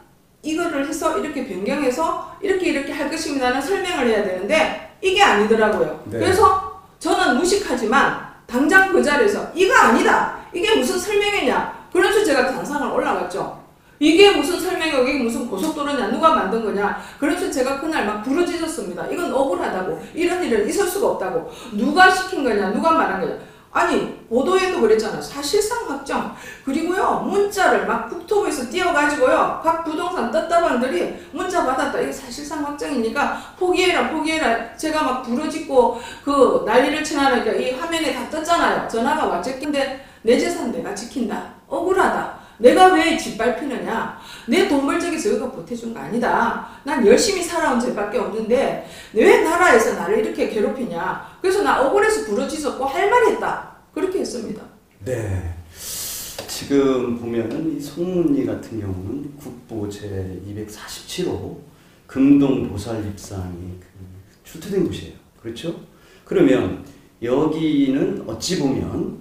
이거를 해서 이렇게 변경해서 이렇게 할 것입니다는 설명을 해야 되는데 이게 아니더라고요. 네. 그래서 저는 무식하지만 당장 그 자리에서 이거 아니다. 이게 무슨 설명회냐? 그래서 제가 단상을 올라갔죠. 이게 무슨 설명회고 이게 무슨 고속도로냐? 누가 만든 거냐? 그래서 제가 그날 막 부르짖었습니다. 이건 억울하다고. 이런 일은 있을 수가 없다고. 누가 시킨 거냐? 누가 말한 거냐? 아니 보도에도 그랬잖아요. 사실상 확정. 그리고요 문자를 막 국토부에서 띄워가지고요 각 부동산 떴다방들이 문자 받았다. 이게 사실상 확정이니까 포기해라. 제가 막 부르짖고 그 난리를 치나니까 이 화면에 다 떴잖아요. 전화가 왔죠. 근데 내 재산 내가 지킨다. 억울하다. 내가 왜 짓밟히느냐. 내 돈 벌적이 저희가 보태준 거 아니다. 난 열심히 살아온 죄밖에 없는데 왜 나라에서 나를 이렇게 괴롭히냐. 그래서 나 억울해서 부르짖었고 할 말 했다. 그렇게 했습니다. 네. 지금 보면은 이 송문리 같은 경우는 국보 제 247호 금동 보살입상이 출토된 곳이에요. 그렇죠? 그러면 여기는 어찌 보면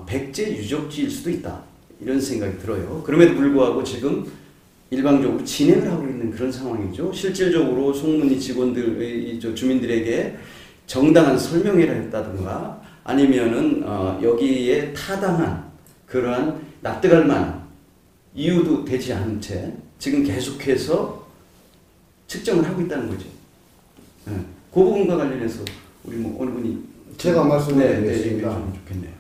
백제 유적지일 수도 있다. 이런 생각이 들어요. 그럼에도 불구하고 지금 일방적으로 진행을 하고 있는 그런 상황이죠. 실질적으로 송문리 직원들, 주민들에게 정당한 설명회를 했다든가 아니면은 여기에 타당한 그러한 납득할 만한 이유도 되지 않은 채 지금 계속해서 측정을 하고 있다는 거죠. 네. 그 부분과 관련해서 우리 뭐 어느 분이 제가 말씀드리겠습니다. 좀 좋겠네요.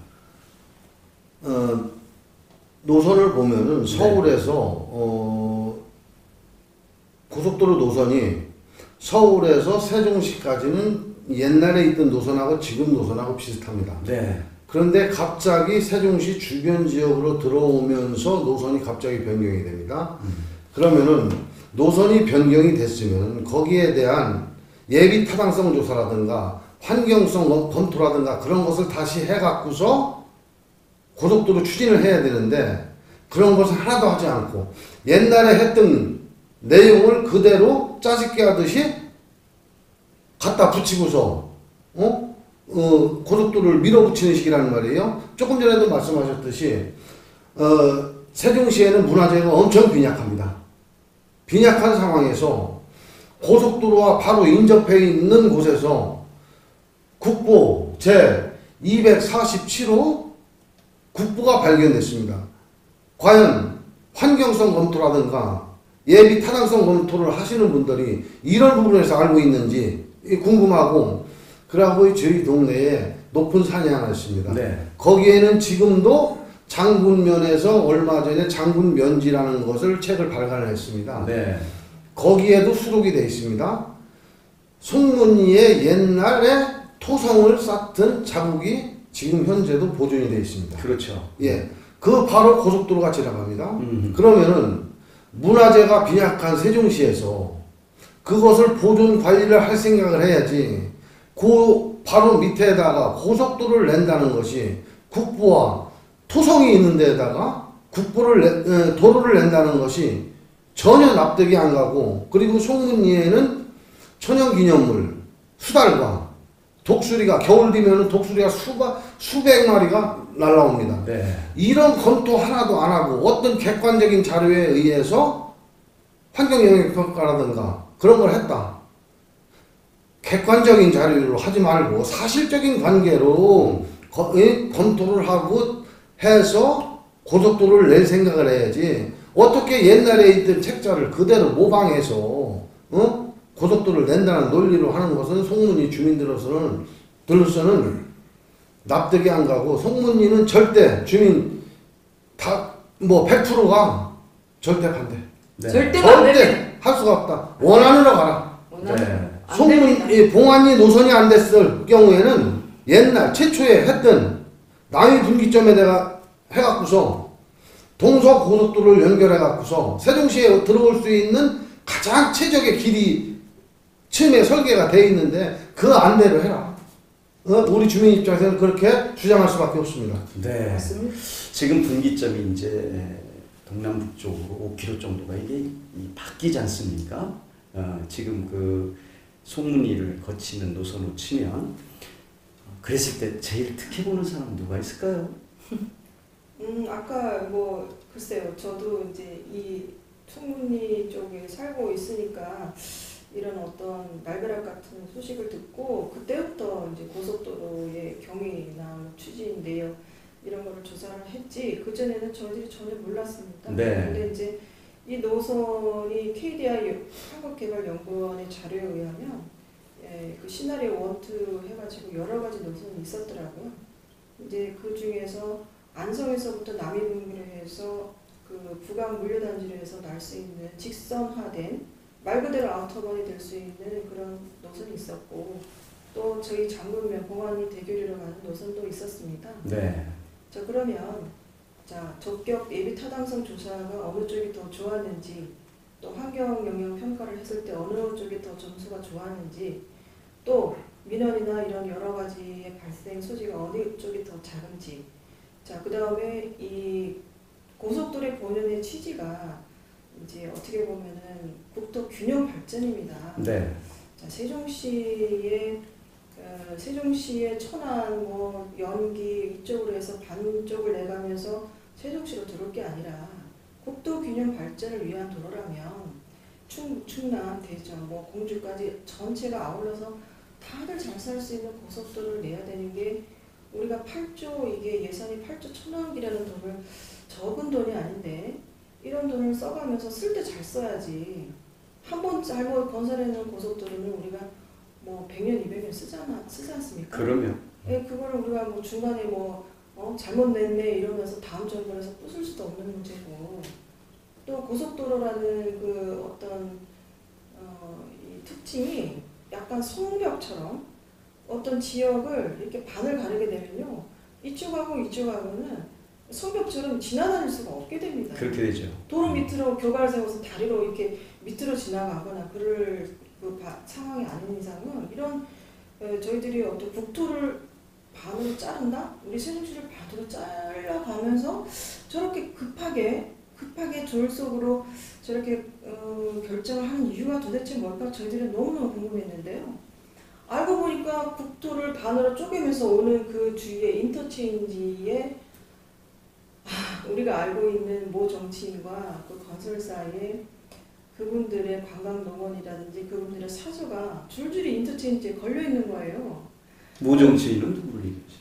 노선을 보면은 서울에서 고속도로 노선이 서울에서 세종시까지는 옛날에 있던 노선하고 지금 노선하고 비슷합니다. 네. 그런데 갑자기 세종시 주변 지역으로 들어오면서 노선이 갑자기 변경이 됩니다. 그러면은 노선이 변경이 됐으면 거기에 대한 예비 타당성 조사라든가 환경성 검토라든가 그런 것을 다시 해갖고서 고속도로 추진을 해야 되는데 그런 것을 하나도 하지 않고 옛날에 했던 내용을 그대로 짜집기 하듯이 갖다 붙이고서 고속도로를 밀어붙이는 식이라는 말이에요. 조금 전에도 말씀하셨듯이 세종시에는 문화재가 엄청 빈약합니다. 빈약한 상황에서 고속도로와 바로 인접해 있는 곳에서 국보 제 247호 국보가 발견됐습니다. 과연 환경성 검토라든가 예비 타당성 검토를 하시는 분들이 이런 부분에서 알고 있는지 궁금하고, 그러고 저희 동네에 높은 산이 하나 있습니다. 네. 거기에는 지금도 장군면에서 얼마 전에 장군면지라는 것을 책을 발간했습니다. 네. 거기에도 수록이 되어 있습니다. 송문리에 옛날에 토성을 쌓던 자국이 지금 현재도 보존이 되어 있습니다. 그렇죠. 예, 그 바로 고속도로가 지나갑니다. 그러면은 문화재가 빈약한 세종시에서 그것을 보존 관리를 할 생각을 해야지, 그 바로 밑에다가 고속도로를 낸다는 것이 국보와 토성이 있는 데다가 도로를 낸다는 것이 전혀 납득이 안 가고, 그리고 송문리에는 천연기념물, 수달과 독수리가 겨울 되면 독수리가 수백 마리가 날라옵니다. 네. 이런 검토 하나도 안 하고 어떤 객관적인 자료에 의해서 환경영향평가라든가 그런 걸 했다. 객관적인 자료로 하지 말고 사실적인 관계로 검토를 하고 해서 고속도로를 낼 생각을 해야지. 어떻게 옛날에 있던 책자를 그대로 모방해서 고속도로를 낸다는 논리로 하는 것은 송문리 주민들로서는 납득이 안 가고, 송문리는 절대 주민 다 뭐 100%가 절대 반대. 네. 절대로 안 됩니다. 절대 할 수가 없다. 원안으로 가라. 네. 송문 봉안리 노선이 안 됐을 경우에는 옛날 최초에 했던 남이 분기점에다가 해갖고서 동서 고속도로를 연결해갖고서 세종시에 들어올 수 있는 가장 최적의 길이 처음에 설계가 돼 있는데 그 안대로 해라. 우리 주민 입장에서는 그렇게 주장할 수밖에 없습니다. 네. 맞습니다. 지금 분기점이 이제 동남북쪽으로 5km 정도가 이게 바뀌지 않습니까? 지금 그 송문리를 거치는 노선으로 치면 그랬을 때 제일 특혜 보는 사람 누가 있을까요? 아까 뭐 글쎄요. 저도 이제 이 송문리 쪽에 살고 있으니까 이런 어떤 날벼락 같은 소식을 듣고 그때부터 이제 고속도로의 경위나 추진 내역 이런 거를 조사를 했지, 그전에는 저희들이 전혀 몰랐습니다. 네. 근데 이제 이 노선이 KDI 한국개발연구원의 자료에 의하면 그 시나리오 1, 2 해가지고 여러 가지 노선이 있었더라고요. 이제 그 중에서 안성에서부터 남이분기로 해서 그 부강 물류단지로 해서 날 수 있는 직선화된 말 그대로 아우터건이 될 수 있는 그런 노선이 있었고, 또 저희 장문면 봉안리 대교리로 가는 노선도 있었습니다. 네. 자, 그러면 적격 예비 타당성 조사가 어느 쪽이 더 좋았는지, 또 환경 영향 평가를 했을 때 어느 쪽이 더 점수가 좋았는지, 또 민원이나 이런 여러 가지의 발생 소지가 어느 쪽이 더 작은지. 자, 그 다음에 이 고속도로의 본연의 취지가 이제 어떻게 보면은 국토 균형 발전입니다. 네. 자, 세종시의 천안, 뭐 연기 이쪽으로 해서 반쪽을 내가면서 세종시로 들어올 게 아니라 국토 균형 발전을 위한 도로라면 충북, 충남, 대전, 뭐 공주까지 전체가 아울러서 다들 잘 살 수 있는 고속도로를 내야 되는 게, 우리가 8조, 이게 예산이 8조 1,000억이라는 돈을, 적은 돈이 아닌데 이런 돈을 써가면서 쓸 때 잘 써야지. 한 번 잘못 건설해놓은 고속도로는 우리가 뭐 100년, 200년 쓰지 않습니까? 그러면 예, 그거를 우리가 뭐 중간에 잘못 냈네 이러면서 다음 정부에서 부술 수도 없는 문제고, 또 고속도로라는 그 어떤 이 특징이 약간 성벽처럼 어떤 지역을 이렇게 반을 가르게 되면요, 이쪽하고 이쪽하고는 성벽처럼 지나다닐 수가 없게 됩니다. 그렇게 되죠. 도로 밑으로 교가를 세워서 다리로 이렇게 밑으로 지나가거나 그럴 그 상황이 아닌 이상은, 이런 저희들이 어떤 국토를 반으로 자른다? 우리 세종시를 반으로 잘라가면서 저렇게 급하게 졸속으로 저렇게 결정을 하는 이유가 도대체 뭘까? 저희들은 너무너무 궁금했는데요. 알고 보니까 국토를 반으로 쪼개면서 오는 그 주위에 인터체인지에 우리가 알고 있는 모 정치인과 그 건설사의 그분들의 관광농원이라든지 그분들의 사저가 줄줄이 인터체인지에 걸려있는 거예요. 모 정치인은 누구를 얘기하죠?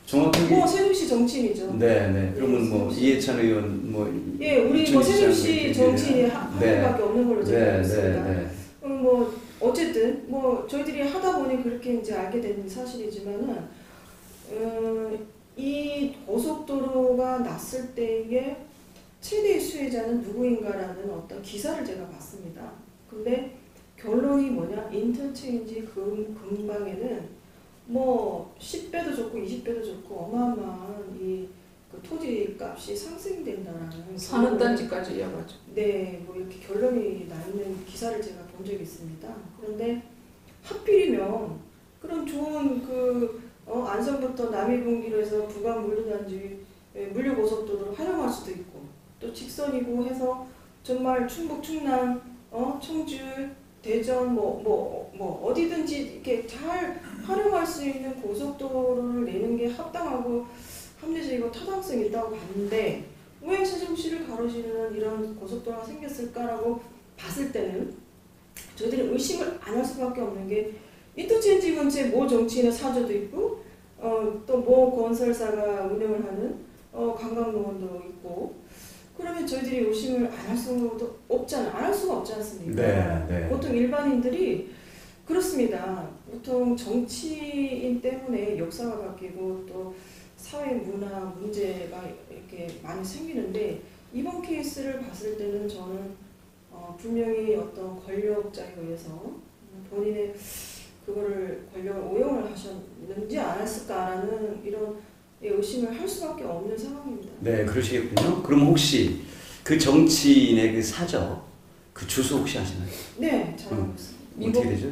정확하게. 세종시 정치인이죠. 네. 그러면 뭐 이해찬 의원 예, 우리 세종시 정치인이 한 명밖에 없는 걸로 제가 알고 있습니다. 그럼 뭐 어쨌든 뭐 저희들이 하다 보니 그렇게 이제 알게 된 사실이지만은 이 고속도로가 났을 때의 최대의 수혜자는 누구인가라는 어떤 기사를 제가 봤습니다. 근데 결론이 뭐냐? 인터체인지 근방에는 뭐 10배도 좋고 20배도 좋고 어마어마한 그 토지 값이 상승된다라는 산업단지까지 이어가죠. 네, 뭐 이렇게 결론이 나 있는 기사를 제가 본 적이 있습니다. 그런데 하필이면 그런 좋은 안성부터 남이분기로 해서 부강 물류단지 물류고속도로를 활용할 수도 있고, 또 직선이고 해서 정말 충북, 충남, 청주, 대전 뭐 어디든지 이렇게 잘 활용할 수 있는 고속도로를 내는 게 합당하고 합리적이고 타당성이 있다고 봤는데, 왜 세종시를 가로지르는 이런 고속도로가 생겼을까라고 봤을 때는 저희들이 의심을 안 할 수밖에 없는 게 인터체인지 근처에 모 정치인의 사저도 있고 또 모 건설사가 운영을 하는 관광농원도 있고 그러면 저희들이 의심을 안 할 수도 없잖아. 안 할 수가 없지 않습니까? 네, 네. 보통 일반인들이 그렇습니다. 보통 정치인 때문에 역사가 바뀌고 또 사회 문화 문제가 이렇게 많이 생기는데 이번 케이스를 봤을 때는 저는 분명히 어떤 권력자에 의해서 본인의 그거를 권력을 오용을 하셨는지 않았을까라는 이런 의심을 할 수밖에 없는 상황입니다. 네, 그러시겠군요. 그럼 혹시 그 정치인의 그 사저, 그 주소 혹시 아시나요? 네, 잘 알고 있습니다. 어떻게 되죠?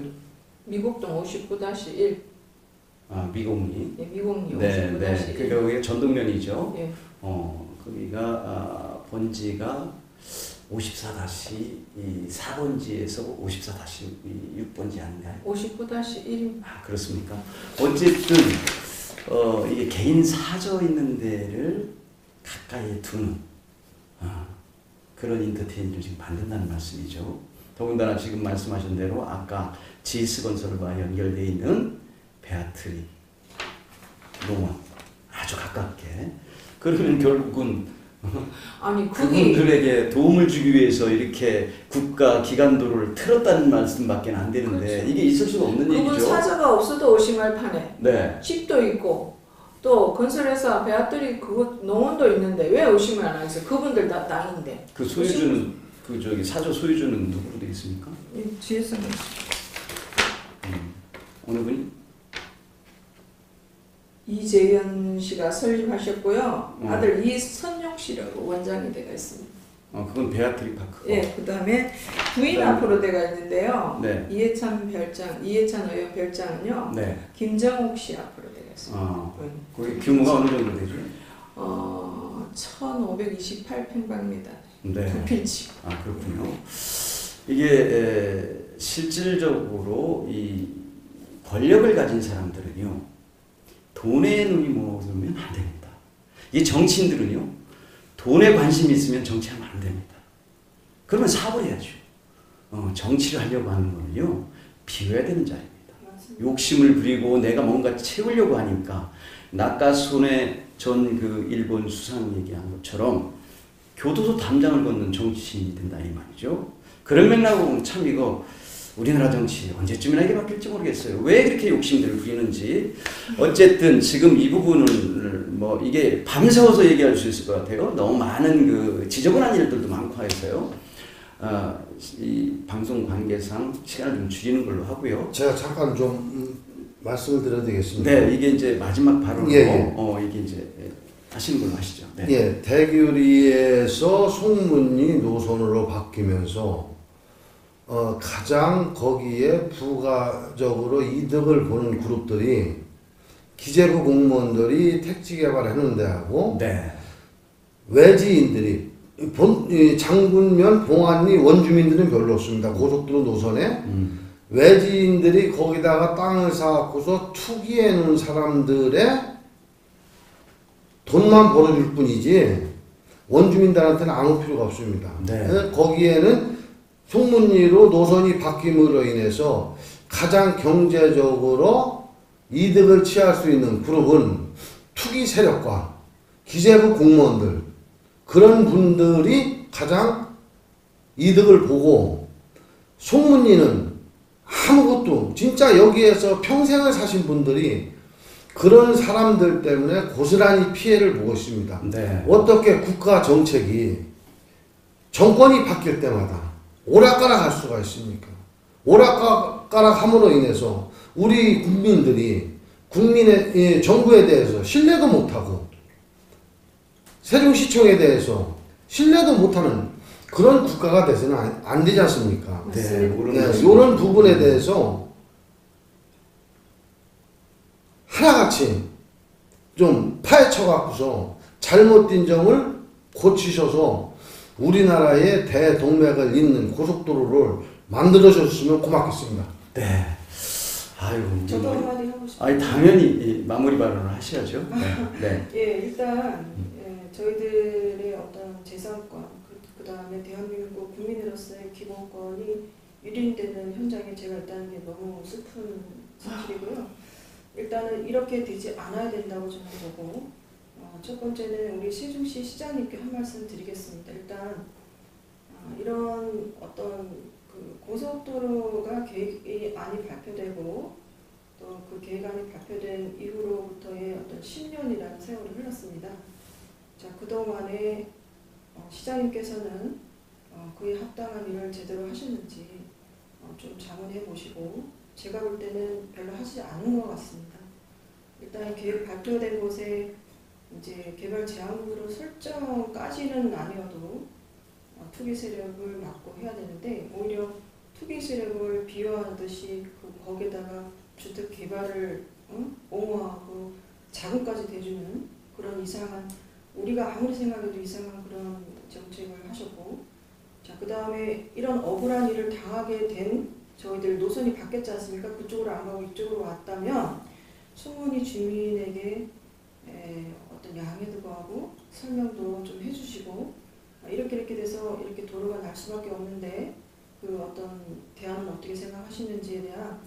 미국동 59-1. 아, 미곡리. 예, 미국리 59-1. 네, 네. 그게 전동면이죠. 예. 거기가 번지가 54-4번지에서 54-6번지 아닌가요? 59-1. 아, 그렇습니까? 어쨌든 이게 개인 사저 있는 데를 가까이에 두는 그런 인터테인을 지금 만든다는 말씀이죠. 더군다나 지금 말씀하신 대로 아까 지스건설과 연결되어 있는 베아트리 농원 아주 가깝게 그러면 결국은 아니 그게 그분들에게 도움을 주기 위해서 이렇게 국가 기관도를 틀었다는 말씀밖에 안 되는데 그렇죠. 이게 있을 수가 없는 그분 얘기죠. 사저가 없어도 의심할 판에 네. 집도 있고 또 건설회사 배아들이 그거 농원도 있는데 왜 의심을 안 하겠어요? 그분들 다 땅인데. 그 소유주는 그 저기 사저 소유주는 누구로 되어 있습니까? 뒤에서 어느 분이? 이재현 씨가 설립하셨고요. 음. 아들 이선용 씨라고 원장이 되어 있습니다. 그건 베아트리 파크. 예, 그다음에 부인 그다음에- 앞으로 되어 있는데요. 네. 이해찬 의원 별장은요. 네. 김정옥 씨 앞으로 되어 있습니다. 거기 규모가 어느 정도 되죠? 1,528평방미터. 네. 두 필지. 아, 그렇군요. 이게 실질적으로 이 권력을 가진 사람들은요, 돈에 눈이 모으면 안 됩니다. 이 정치인들은요, 돈에 관심이 있으면 정치하면 안 됩니다. 그러면 사업을 해야죠. 정치를 하려고 하는 거는요, 비워야 되는 자리입니다. 맞습니다. 욕심을 부리고 내가 뭔가 채우려고 하니까 나카소네 전 그 일본 수상 얘기한 것처럼 교도소 담장을 걷는 정치인이 된다 이 말이죠. 그런 맥락으로 보면 참 이거 우리나라 정치 언제쯤이나 이게 바뀔지 모르겠어요. 왜 그렇게 욕심들을 부리는지. 어쨌든 지금 이 부분을 뭐 이게 밤새워서 얘기할 수 있을 것 같아요. 너무 많은 그 지저분한 일들도 많고 해서요. 이 방송 관계상 시간을 좀 줄이는 걸로 하고요. 제가 잠깐 좀 말씀을 드려야 되겠습니다. 네, 이게 이제 마지막 발언으로 예. 이게 이제 하시는 걸로 하시죠. 네. 예, 대규리에서 송문리 노선으로 바뀌면서 가장 거기에 부가적으로 이득을 보는 그룹들이 기재부 공무원들이 택지 개발하는 데하고 네. 외지인들이 장군면, 봉안리 원주민들은 별로 없습니다. 고속도로 노선에 외지인들이 거기다가 땅을 사갖고서 투기해 놓은 사람들의 돈만 벌어줄 뿐이지 원주민들한테는 아무 필요가 없습니다. 네. 그래서 거기에는 송문리로 노선이 바뀜으로 인해서 가장 경제적으로 이득을 취할 수 있는 그룹은 투기 세력과 기재부 공무원들 그런 분들이 가장 이득을 보고 송문리는 아무것도 진짜 여기에서 평생을 사신 분들이 그런 사람들 때문에 고스란히 피해를 보고 있습니다. 네. 어떻게 국가 정책이 정권이 바뀔 때마다 오락가락 할 수가 있습니까? 오락가락 함으로 인해서 우리 국민들이 국민의 정부에 대해서 신뢰도 못하고 세종시청에 대해서 신뢰도 못하는 그런 국가가 돼서는 안 되지 않습니까? 네, 이런 부분에 대해서 하나같이 좀 파헤쳐 갖고서 잘못된 점을 고치셔서 우리나라의 대동맥을 잇는 고속도로를 만들어 줬으면 고맙겠습니다. 네. 아유. 저도 한마디 하고 싶어요. 아니 당연히 마무리 발언을 하셔야죠. 네. 예, 일단 저희들의 어떤 재산권, 그 다음에 대한민국 국민으로서의 기본권이 유린되는 현장에 제가 있다는 게 너무 슬픈 사실이고요. 일단은 이렇게 되지 않아야 된다고 저는 보고, 첫 번째는 우리 세종시 시장님께 한 말씀 드리겠습니다. 일단 이런 어떤 그 고속도로가 계획안이 발표되고 또 그 계획안이 발표된 이후로부터의 어떤 10년이라는 세월이 흘렀습니다. 자, 그동안에 시장님께서는 그에 합당한 일을 제대로 하셨는지 좀 자문해 보시고, 제가 볼 때는 별로 하지 않은 것 같습니다. 일단 계획 발표된 곳에 이제 개발 제한구로 설정까지는 아니어도 투기 세력을 막고 해야 되는데, 오히려 투기 세력을 비화하듯이 거기에다가 주택 개발을 옹호하고 자금까지 대주는 그런 이상한, 우리가 아무리 생각해도 이상한 그런 정책을 하셨고, 자, 그 다음에 이런 억울한 일을 당하게 된 저희들 노선이 바뀌었지 않습니까? 그쪽으로 안 가고 이쪽으로 왔다면 소문이 주민에게 어떤 양해도 구하고 설명도 좀 해주시고, 이렇게 돼서 이렇게 도로가 날 수밖에 없는데 그 어떤 대안은 어떻게 생각하시는지에 대한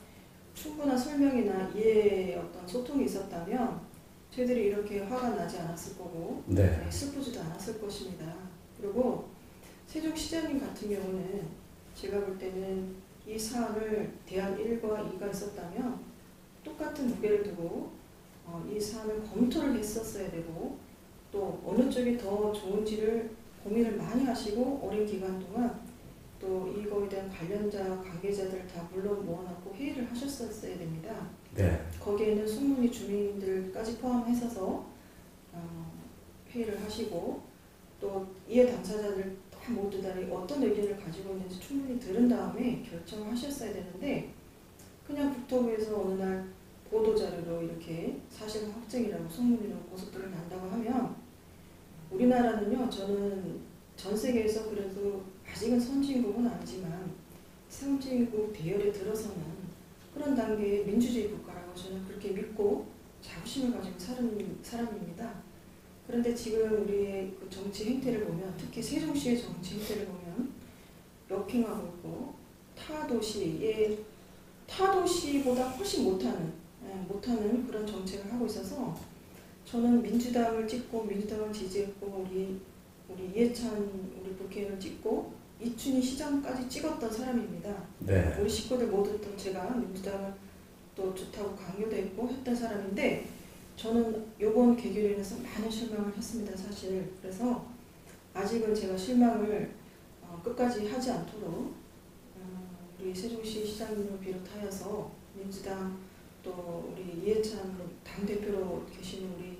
충분한 설명이나 이해의 어떤 소통이 있었다면 저희들이 이렇게 화가 나지 않았을 거고, 네. 슬프지도 않았을 것입니다. 그리고 세종시장님 같은 경우는 제가 볼 때는 이 사안을 대안 1과 2가 있었다면 똑같은 무게를 두고 이 사안을 검토를 했었어야 되고, 또 어느 쪽이 더 좋은지를 고민을 많이 하시고 오랜 기간 동안 또 이거에 대한 관련자, 관계자들 다 물론 모아놓고 회의를 하셨었어야 됩니다. 네. 거기에는 소문이 주민들까지 포함해서 회의를 하시고, 또 이해 당사자들 다 모두 다 어떤 의견을 가지고 있는지 충분히 들은 다음에 결정을 하셨어야 되는데, 그냥 국토부에서 어느 날 보도자료로 이렇게 사실 확정이라고 소문이라고 고속도로를 난다고 하면, 우리나라는요, 저는 전 세계에서 그래도 아직은 선진국은 아니지만 선진국 대열에 들어서는 그런 단계의 민주주의 국가라고 저는 그렇게 믿고 자부심을 가지고 사는 사람입니다. 그런데 지금 우리의 그 정치 행태를 보면, 특히 세종시의 정치 행태를 보면 역행하고 있고, 타도시보다 훨씬 못하는 그런 정책을 하고 있어서, 저는 민주당을 찍고 민주당을 지지했고 우리 이해찬 우리 국회의원을 찍고 이춘희 시장까지 찍었던 사람입니다. 네. 우리 식구들 모두 또 제가 민주당을 또 좋다고 강요도 했고 했던 사람인데, 저는 이번 계기로 인해서 많은 실망을 했습니다, 사실. 그래서 아직은 제가 실망을 끝까지 하지 않도록 우리 세종시 시장님을 비롯하여서 민주당 또 우리 이해찬 당대표로 계시는 우리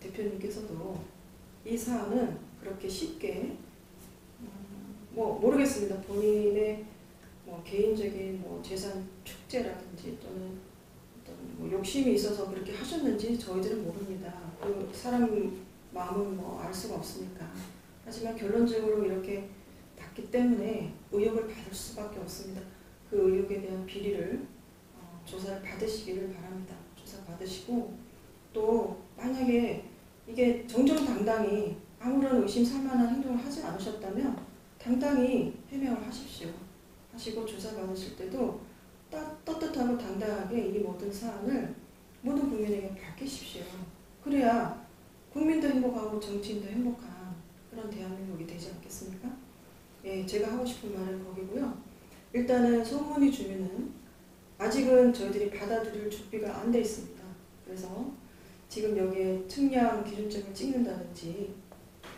대표님께서도 이 사안은 그렇게 쉽게 모르겠습니다. 본인의 개인적인 재산 축제라든지 또는 어떤 욕심이 있어서 그렇게 하셨는지 저희들은 모릅니다. 그 사람 마음은 알 수가 없으니까. 하지만 결론적으로 이렇게 봤기 때문에 의혹을 받을 수밖에 없습니다. 그 의혹에 대한 비리를 조사를 받으시기를 바랍니다. 조사 받으시고, 또 만약에 이게 정정당당히 아무런 의심살만한 행동을 하지 않으셨다면 당당히 해명을 하십시오. 하시고 조사 받으실 때도 떳떳하고 당당하게 이 모든 사안을 모든 국민에게 밝히십시오. 그래야 국민도 행복하고 정치인도 행복한 그런 대한민국이 되지 않겠습니까? 예, 제가 하고 싶은 말은 거기고요. 일단은 송문희 주민은 아직은 저희들이 받아들일 준비가 안 돼 있습니다. 그래서 지금 여기에 측량 기준점을 찍는다든지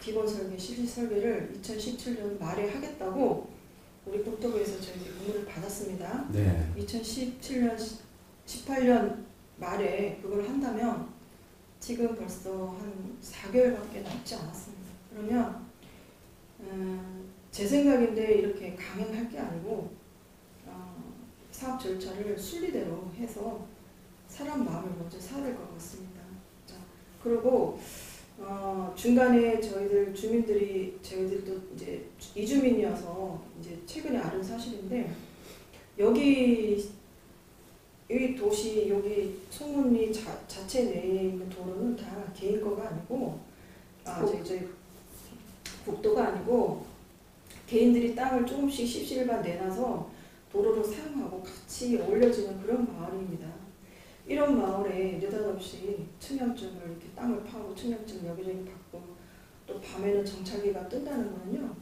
기본 설계, 실질 설계를 2017년 말에 하겠다고 우리 국토부에서 저희들이 공문을 받았습니다. 네. 2017년, 18년 말에 그걸 한다면 지금 벌써 한 4개월밖에 남지 않았습니다. 그러면 제 생각인데 이렇게 강행할 게 아니고 사업 절차를 순리대로 해서 사람 마음을 먼저 사야 될 것 같습니다. 자, 그리고 중간에 저희들도 이제 이주민이어서 이제 최근에 알은 사실인데, 여기 도시 여기 송문리 자체 내에 있는 도로는 다 개인 거가 아니고 저희 국도가 아니고 개인들이 땅을 조금씩 십시일반 내놔서 도로로 사용하고 같이 어울려지는 그런 마을입니다. 이런 마을에 느닷없이 측량증을 이렇게 땅을 파고 측량증 여기저기 받고 또 밤에는 정찰기가 뜬다는 거는요.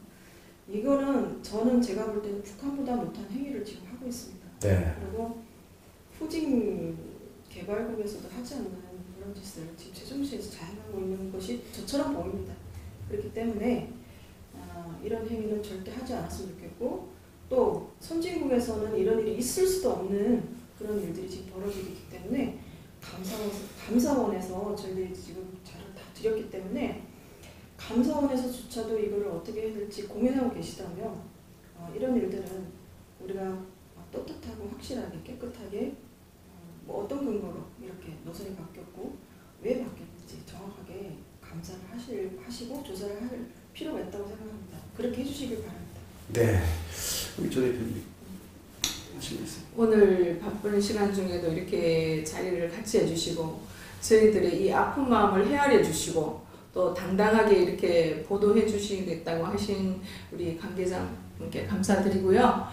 이거는 저는 제가 볼 때는 북한보다 못한 행위를 지금 하고 있습니다. 네. 그리고 후진 개발국에서도 하지 않는 그런 짓을 지금 세종시에서 자행하고 있는 것이 저처럼 보입니다. 그렇기 때문에 이런 행위는 절대 하지 않았으면 좋겠고 또 선진국에서는 이런 일이 있을 수도 없는 그런 일들이 지금 벌어지기 때문에 감사원에서 저희들이 지금 자료를 다 드렸기 때문에 감사원에서조차도 이거를 어떻게 해야 될지 고민하고 계시다면 이런 일들은 우리가 떳떳하고 확실하게 깨끗하게 뭐 어떤 근거로 이렇게 노선이 바뀌었고 왜 바뀌었는지 정확하게 감사를 하시고 조사를 할 필요가 있다고 생각합니다. 그렇게 해주시길 바랍니다. 네. 우리 조 대표님 하시겠어요? 오늘 바쁜 시간 중에도 이렇게 자리를 같이 해주시고 저희들의 이 아픈 마음을 헤아려 주시고 또 당당하게 이렇게 보도해 주시겠다고 하신 우리 관계자분께 감사드리고요.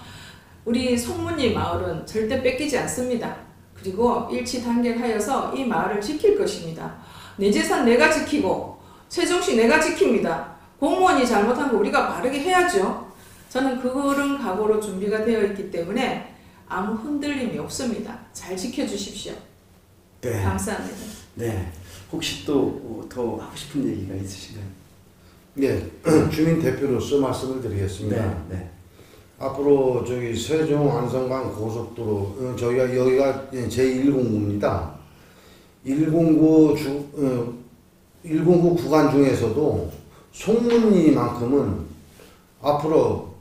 우리 송문리 마을은 절대 뺏기지 않습니다. 그리고 일치단결하여서 이 마을을 지킬 것입니다. 내 재산 내가 지키고 세종시 내가 지킵니다. 공무원이 잘못한 거 우리가 바르게 해야죠. 저는 그런 각오로 준비가 되어 있기 때문에 아무 흔들림이 없습니다. 잘 지켜주십시오. 네. 감사합니다. 네. 혹시 또 더 하고 싶은 얘기가 있으신가요? 네, 주민 대표로서 말씀을 드리겠습니다. 네. 앞으로 저기 세종 안성간 고속도로 저희가 여기가 제109입니다. 109 구간 중에서도 송문리만큼은 앞으로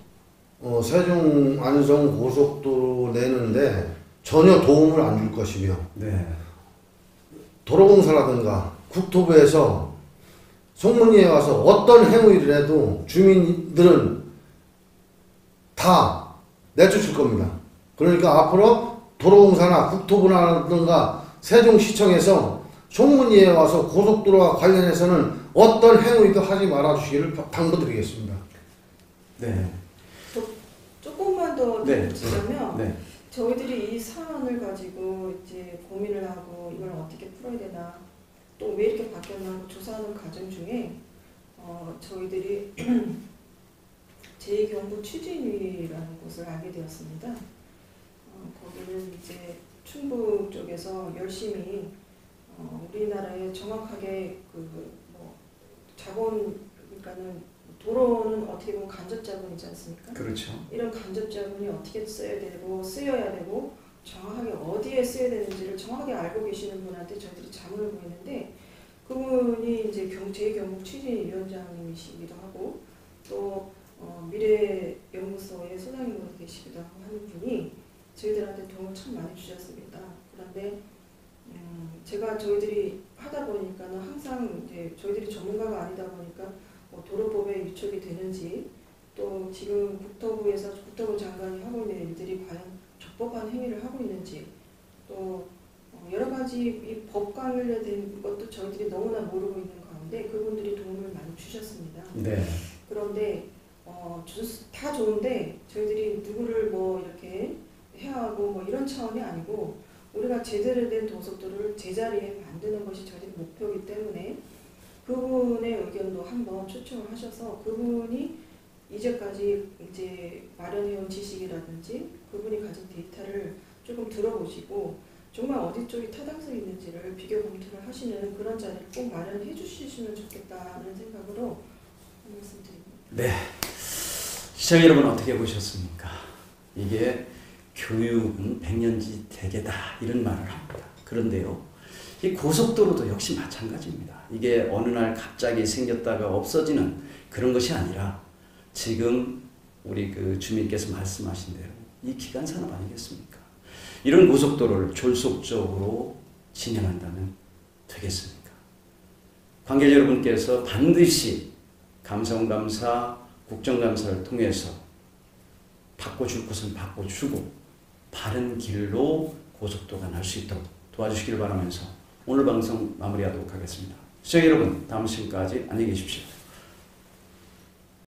세종 안성 고속도로 내는데 전혀 도움을 안 줄 것이며 네. 도로공사라든가 국토부에서 송문리에 와서 어떤 행위를 해도 주민들은 다 내쫓을 겁니다. 그러니까 앞으로 도로공사나 국토부라든가 세종시청에서 송문리에 와서 고속도로와 관련해서는 어떤 행위도 하지 말아주시기를 당부드리겠습니다. 네. 조금만 더 덧붙이자면 네. 저희들이 이 사안을 가지고 이제 고민을 하고 이걸 어떻게 풀어야 되나 또 왜 이렇게 바뀌었나 조사하는 과정 중에 저희들이 제2경부 추진위라는 곳을 알게 되었습니다. 거기는 이제 충북 쪽에서 열심히 우리나라에 정확하게 자본 그러니까는 도로는 어떻게 보면 간접 자본이지 않습니까? 그렇죠. 이런 간접 자본이 어떻게 써야 되고 쓰여야 되고 정확하게 어디에 써야 되는지를 정확하게 알고 계시는 분한테 저희들이 자문을 구했는데 그분이 이제 제2경북 추진위원장님이시기도 하고 또 미래연구소의 소장님으로 계시기도 하고 하는 분이 저희들한테 도움을 참 많이 주셨습니다. 그런데 제가 저희들이 하다 보니까는 항상 이제 저희들이 전문가가 아니다 보니까 도로법에 위촉이 되는지 또 지금 국토부 장관이 하고 있는 일들이 과연 적법한 행위를 하고 있는지 또 여러 가지 이 법 관련된 것도 저희들이 너무나 모르고 있는 가운데 그분들이 도움을 많이 주셨습니다. 네. 그런데 다 좋은데 저희들이 누구를 이렇게 해야 하고 이런 차원이 아니고 우리가 제대로 된 고속도로를 제자리에 만드는 것이 저희들의 목표이기 때문에 그분의 의견도 한번 초청을 하셔서 그분이 이제까지 이제 마련해온 지식이라든지 그분이 가진 데이터를 조금 들어보시고 정말 어디 쪽이 타당성이 있는지를 비교 검토를 하시는 그런 자리를 꼭 마련해 주시면 좋겠다는 생각으로 말씀드립니다. 네. 시청자 여러분 어떻게 보셨습니까? 이게 교육은 백년지 대계다 이런 말을 합니다. 그런데요. 이 고속도로도 역시 마찬가지입니다. 이게 어느 날 갑자기 생겼다가 없어지는 그런 것이 아니라 지금 우리 그 주민께서 말씀하신 대로 이 기간 산업 아니겠습니까? 이런 고속도로를 졸속적으로 진행한다면 되겠습니까? 관계자 여러분께서 반드시 감사원 감사, 국정감사를 통해서 바꿔줄 것은 바꿔주고 바른 길로 고속도로가 날 수 있도록 도와주시길 바라면서 오늘 방송 마무리하도록 하겠습니다. 시청자 여러분, 다음 시간까지 안녕히 계십시오.